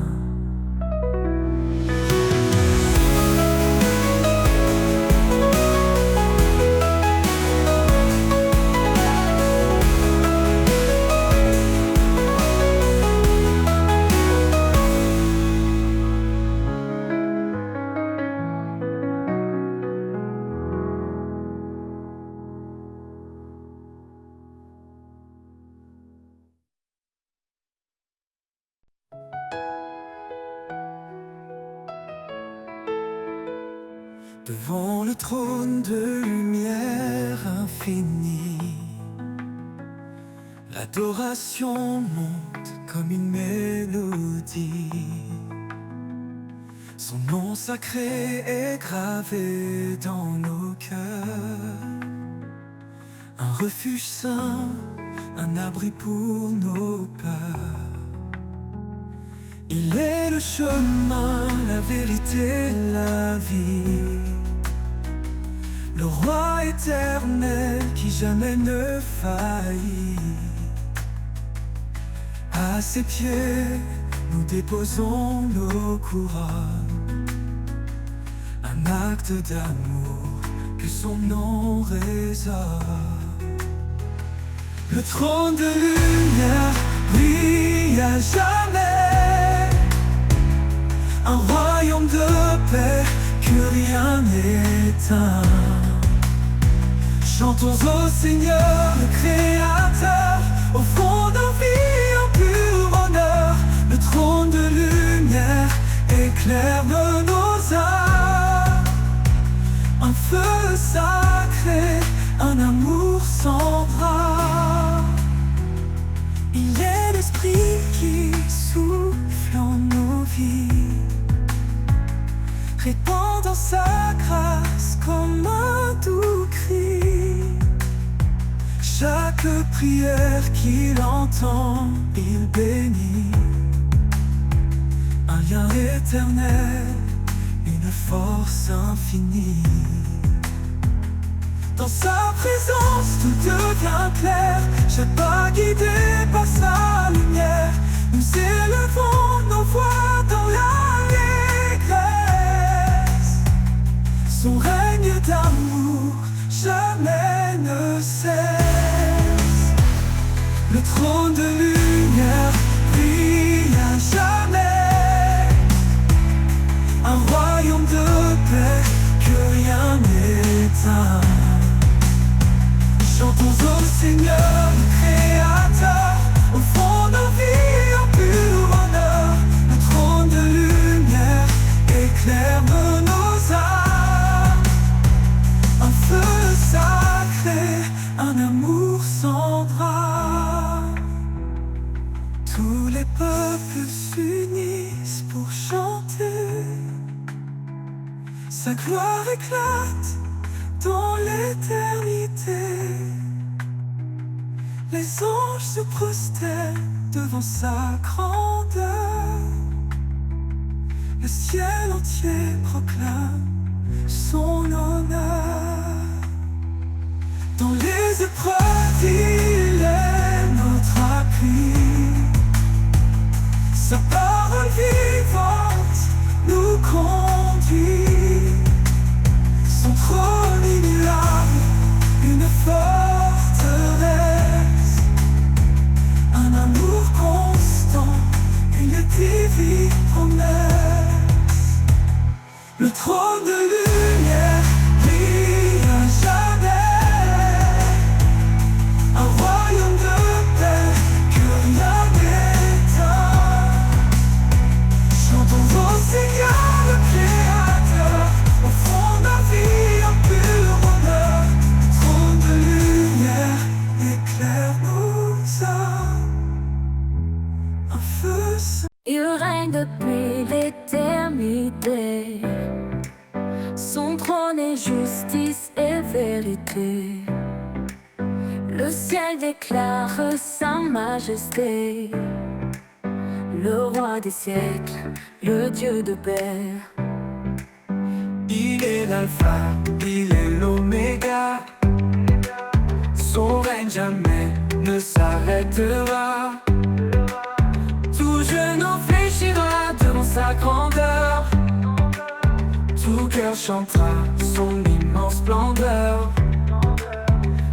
Devant le trône de lumière infinie, l'adoration monte comme une mélodie. Son nom sacré est gravé dans nos cœurs, un refuge saint, un abri pour nos peurs. Il est le chemin, la vérité, la vie, le roi éternel qui jamais ne faillit. À ses pieds, nous déposons nos couronnes, un acte d'amour, que son nom résonne. Le trône de lumière brille à jamais, un royaume de paix que rien n'éteint. Chantons au Seigneur, le Créateur, au fond de vie en pur honneur. Le trône de lumière éclaire nos âmes, un feu sacré, un amour sans bras. Il est l'Esprit qui souffle en nos vies, répandant sa grâce comme un doux cri. Chaque prière qu'il entend, il bénit. Un lien éternel, une force infinie. Dans sa présence, tout devient clair. Chaque pas guidé par sa lumière. Nous élevons nos voix dans l'allégresse. Son règne d'amour jamais ne cesse. Le trône de lumière brille à jamais, un royaume de paix que rien n'éteint. Chantons au Seigneur, Créateur, au fond de nos vies, en pur honneur, le trône de lumière éclaire nos âmes. Un feu sacré, un amour sans drame. Tous les peuples s'unissent pour chanter. Sa gloire éclate dans l'éternité. Les anges se prosternent devant sa grandeur. Le ciel entier proclame son honneur. Dans les épreuves, il est notre appui. Sa parole vivante nous conduit. Son trône immuable, une forteresse. Un amour constant, une divine promesse. Le trône de lumière brille à jamais. Un royaume de paix que rien n'éteint. Chantons au Seigneur le Créateur, au fond de la vie en pur honneur. Trône de lumière éclaire nos âmes. Un feu Il règne depuis l'éternité. Son trône est justice et vérité. Le ciel déclare sa majesté. Le roi des siècles, le Dieu de paix. Il est l'alpha, il est l'oméga. Son règne jamais ne s'arrêtera. Tout genou fléchira devant sa grandeur. Tout cœur chantera son immense splendeur.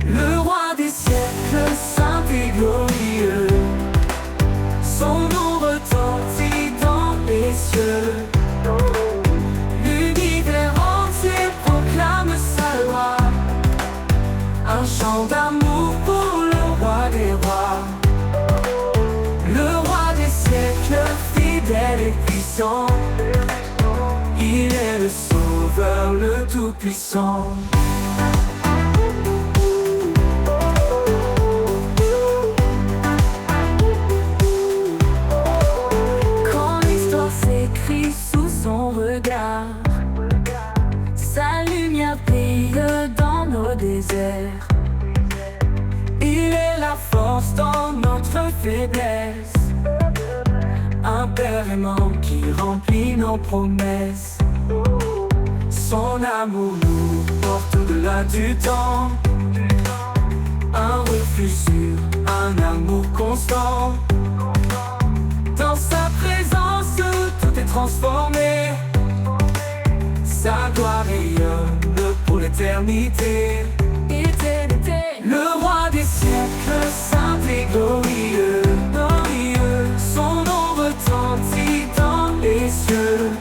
Le roi des siècles, saint et glorieux. Son nom retentit dans les cieux. L'univers entier proclame sa loi. Un chant d'amour pour le roi des rois. Le roi des siècles, fidèle et puissant. Il est le sauveur, le tout-puissant. Quand l'histoire s'écrit sous son regard, sa lumière brille dans nos déserts. Il est la force dans notre faiblesse. Un père aimant qui remplit nos promesses. Son amour nous porte au-delà du temps. Un refuge sûr, un amour constant. Dans sa présence, tout est transformé. Sa gloire rayonne pour l'éternité. Le roi des siècles, saint et glorieux. Son nom retentit dans les cieux.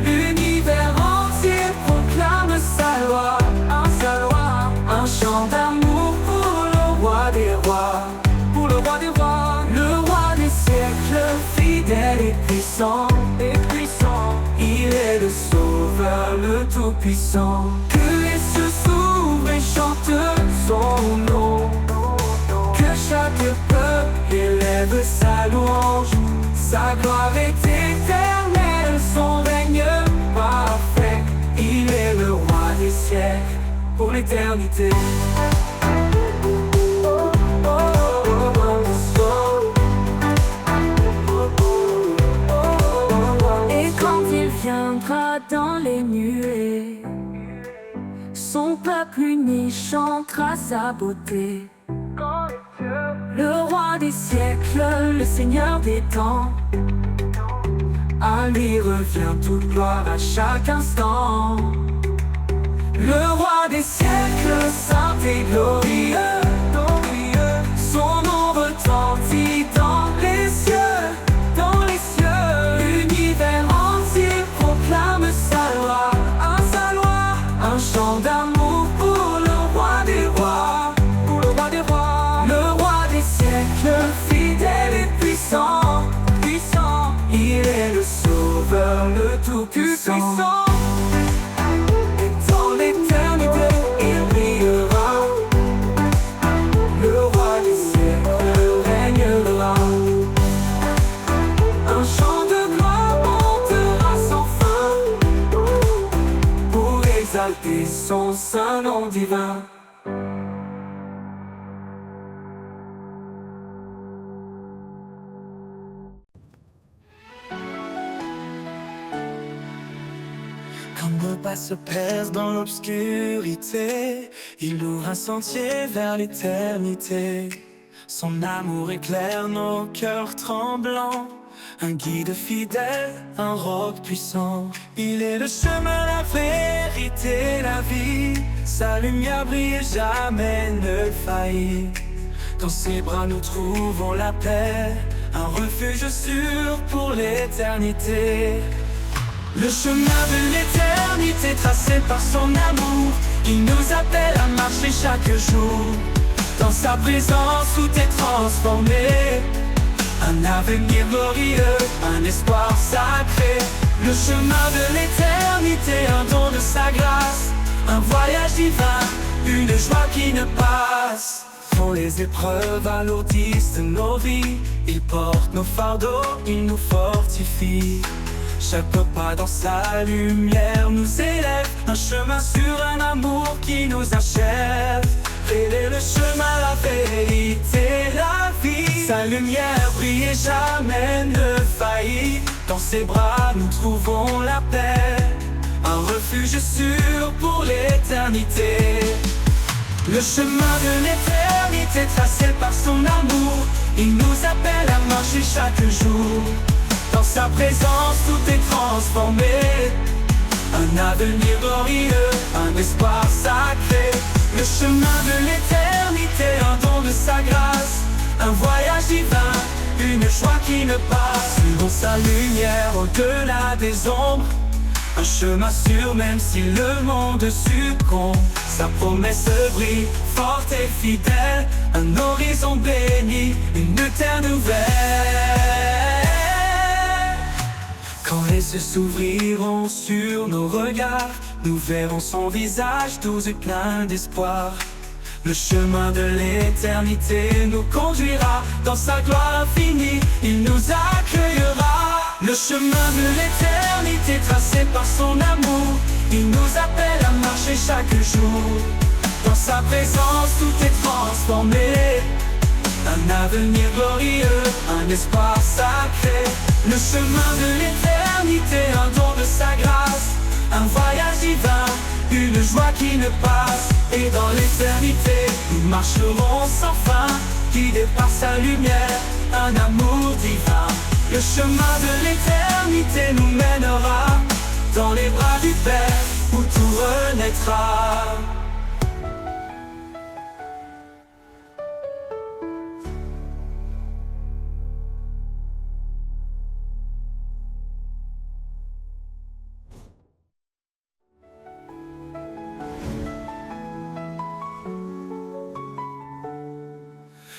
L'univers entier proclame sa loi. Un chant d'amour pour le roi des rois. Le roi des siècles, fidèle et puissant. Il est le sauveur, le tout-puissant. Que les cieux s'ouvrent et chantent son nom. Que chaque peuple élève sa louange. Sa gloire est éternelle, son règne parfait. Il est le roi des siècles pour l'éternité. Et quand il viendra dans les nuées, son peuple uni chantera sa beauté. Le roi des siècles, le Seigneur des temps. À lui revient toute gloire à chaque instant. Le roi des siècles, saint et glorieux. Son nom retentit dans les cieux. L'univers entier proclame sa loi. Un chant d'amour pour le roi des rois. puissant. Et dans l'éternité, il brillera. Le roi des siècles régnera. Un chant de gloire montera sans fin pour exalter son saint nom divin. Quand le pas se perce dans l'obscurité, il ouvre un sentier vers l'éternité. Son amour éclaire nos cœurs tremblants, un guide fidèle, un roc puissant. Il est le chemin, la vérité, la vie. Sa lumière brille et jamais ne faillit. Dans ses bras nous trouvons la paix, un refuge sûr pour l'éternité. Le chemin de l'éternité tracé par son amour, il nous appelle à marcher chaque jour. Dans sa présence tout est transformé, un avenir glorieux, un espoir sacré. Le chemin de l'éternité, un don de sa grâce, un voyage divin, une joie qui ne passe. Quand les épreuves alourdissent nos vies, il porte nos fardeaux, il nous fortifie. Chaque pas dans sa lumière nous élève, un chemin sur un amour qui nous achève. Il est le chemin, la vérité, la vie. Sa lumière brille et jamais ne faillit. Dans ses bras nous trouvons la paix, un refuge sûr pour l'éternité. Le chemin de l'éternité tracé par son amour, il nous appelle à marcher chaque jour. Dans sa présence tout est transformé, un avenir glorieux, un espoir sacré. Le chemin de l'éternité, un don de sa grâce, un voyage divin, une joie qui ne passe. Suivons sa lumière au-delà des ombres, un chemin sûr même si le monde succombe. Sa promesse brille, forte et fidèle, un horizon béni, une terre nouvelle. Quand les cieux s'ouvriront sur nos regards, nous verrons son visage doux et plein d'espoir. Le chemin de l'éternité nous conduira dans sa gloire infinie, il nous accueillera. Le chemin de l'éternité tracé par son amour, il nous appelle à marcher chaque jour. Dans sa présence tout est transformé, un avenir glorieux, un espoir sacré. Le chemin de l'éternité, un don de sa grâce, un voyage divin, une joie qui ne passe. Et dans l'éternité, nous marcherons sans fin, guidés par sa lumière, un amour divin. Le chemin de l'éternité nous mènera dans les bras du Père, où tout renaîtra.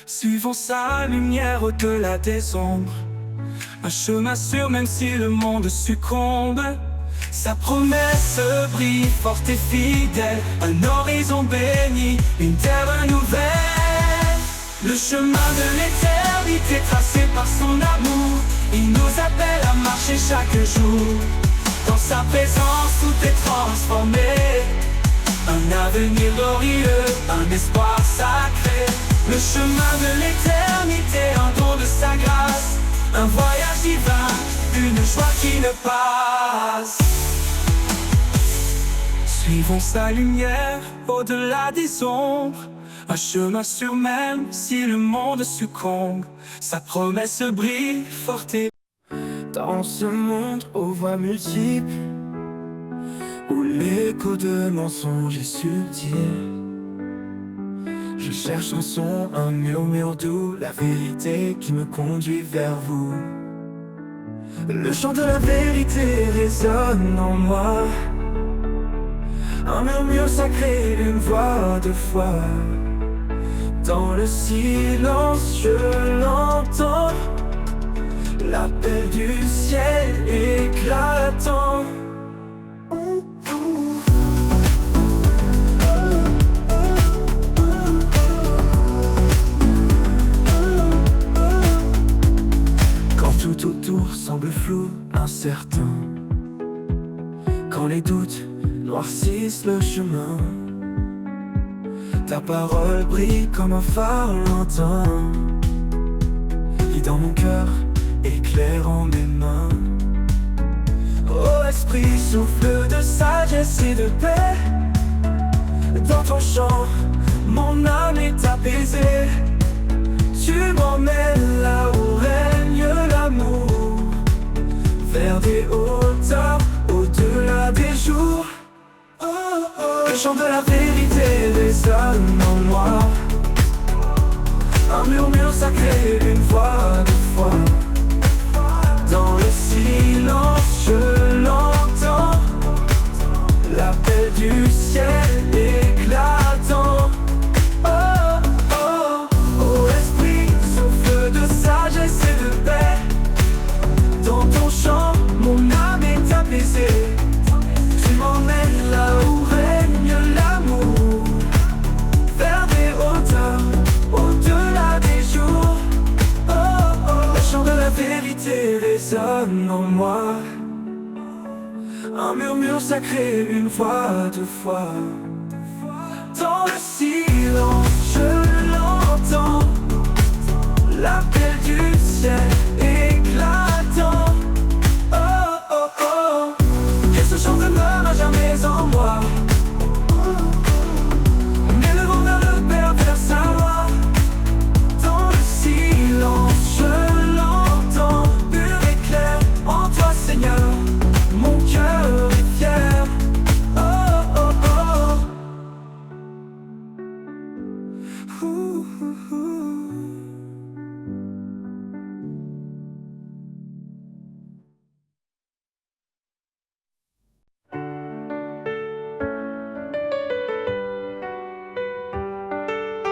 Suivons sa lumière au-delà des ombres, un chemin sûr même si le monde succombe. Sa promesse brille forte et fidèle, un horizon béni, une terre nouvelle. Le chemin de l'éternité tracé par son amour, il nous appelle à marcher chaque jour. Dans sa présence tout est transformé, un avenir glorieux, un espoir sacré. Le chemin de l'éternité, un don de sa grâce, un voyage divin, une joie qui ne passe. Suivons sa lumière au-delà des ombres, un chemin sûr même si le monde succombe. Sa promesse brille forte et... Dans ce monde aux voix multiples, où l'écho de mensonges est subtil, je cherche un son, un murmure doux, la vérité qui me conduit vers vous. Le chant de la vérité résonne en moi, un murmure sacré, une voix de foi. Dans le silence je l'entends, l'appel du ciel éclatant. flou, incertain. Quand les doutes noircissent le chemin, ta parole brille comme un phare lointain, lit dans mon cœur, éclairant mes mains. Ô esprit, souffle de sagesse et de paix, dans ton chant, mon âme est apaisée. Tu m'emmènes là où règne l'amour, vers des hauteurs, au-delà des jours. Oh, oh. Le chant de la vérité résonne en moi, un murmure sacré, une voix de foi. Dans le silence je l'entends, l'appel du ciel éclatant. Oh, oh, oh esprit, souffle de sagesse et de paix, dans ton chant, mon âme est apaisée. Tu m'emmènes là où règne l'amour, vers des hauteurs, au-delà des jours. Oh, oh, le chant de la vérité résonne en moi, un murmure sacré, une voix de foi. Dans le silence je l'entends, l'appel du ciel éclatant. Oh, oh, oh, et ce chant demeure à jamais en moi, m'élevant vers le Père, vers sa loi. Dans le silence je l'entends, pur et clair, en toi Seigneur, mon cœur est fier. Oh, oh, oh. Ouh, ouh, ouh.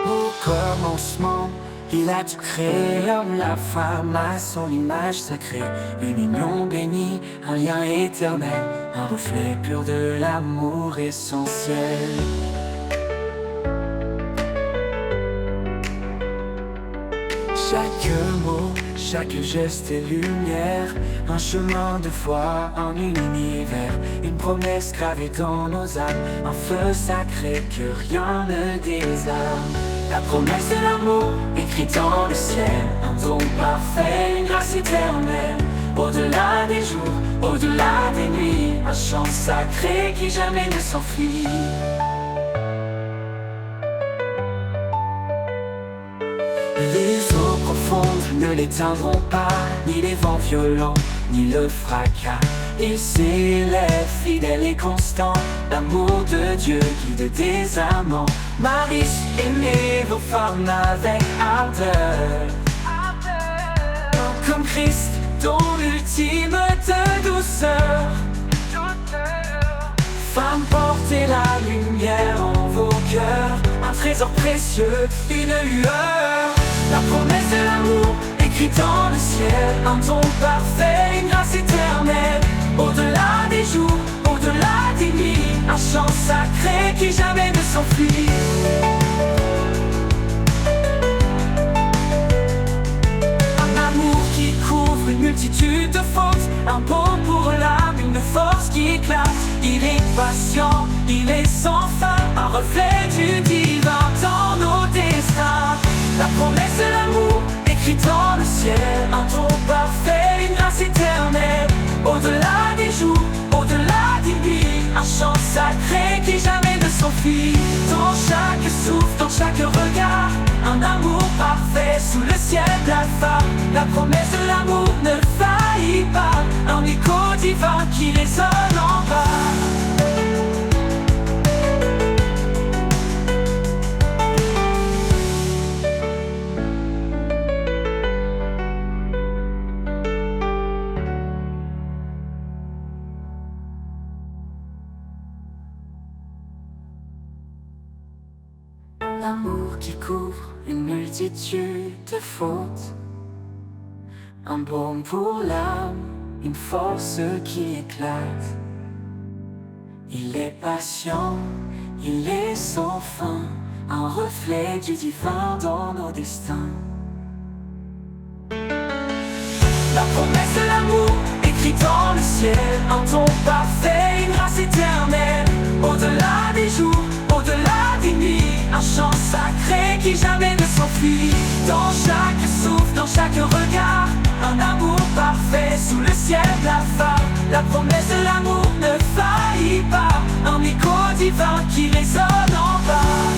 Au commencement, il a tout créé, l'homme, la femme, à son image sacrée. Une union bénie, un lien éternel, un reflet pur de l'amour essentiel. Chaque mot, chaque geste est lumière, un chemin de foi en un univers, une promesse gravée dans nos âmes, un feu sacré que rien ne désarme. La promesse de l'amour, écrite dans le ciel, un don parfait, une grâce éternelle. Au-delà des jours, au-delà des nuits, un chant sacré qui jamais ne s'enfuit. Les eaux profondes ne l'éteindront pas, ni les vents violents, ni le fracas. Il s'élève fidèle et constant, l'amour de Dieu guide des amants. Marie, aimez vos femmes avec ardeur, comme Christ, don ultime de douceur. Femmes, portez la lumière en vos cœurs, un trésor précieux, une lueur. La promesse de l'amour, écrite dans le ciel, un don parfait, une grâce éternelle. Au-delà des jours, au-delà des nuits, un chant sacré qui jamais ne s'enfuit. Un amour qui couvre une multitude de fautes, un baume pour l'âme, une force qui éclate. Il est patient, il est sans fin, un reflet du divin dans nos destins. La promesse de l'amour, écrite dans le ciel, un don parfait, une grâce éternelle. Au-delà des jours, au-delà des nuits, un chant sacré qui jamais ne s'enfuit. Dans chaque souffle, dans chaque regard, un amour parfait sous le ciel d'Alpha. La promesse de l'amour ne faillit pas, un écho divin qui résonne en bas. L'amour qui couvre une multitude de fautes, un baume pour l'âme, une force qui éclate. Il est patient, il est sans fin, un reflet du divin dans nos destins. La promesse de l'amour, ciel, un don parfait, une grâce éternelle. Au-delà des jours, au-delà des nuits, un chant sacré qui jamais ne s'enfuit. Dans chaque souffle, dans chaque regard, un amour parfait sous le ciel blafard. La promesse de l'amour ne faillit pas, un écho divin qui résonne en bas,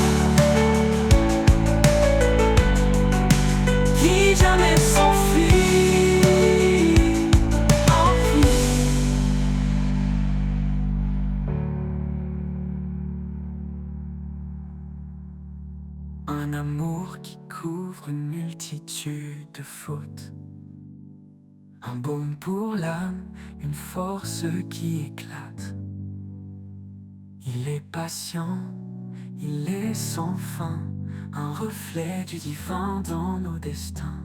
qui jamais s'enfuit, enfuit. Un amour qui couvre une multitude de fautes, un baume pour l'âme, une force qui éclate. Il est patient, il est sans fin, un reflet du divin dans nos destins.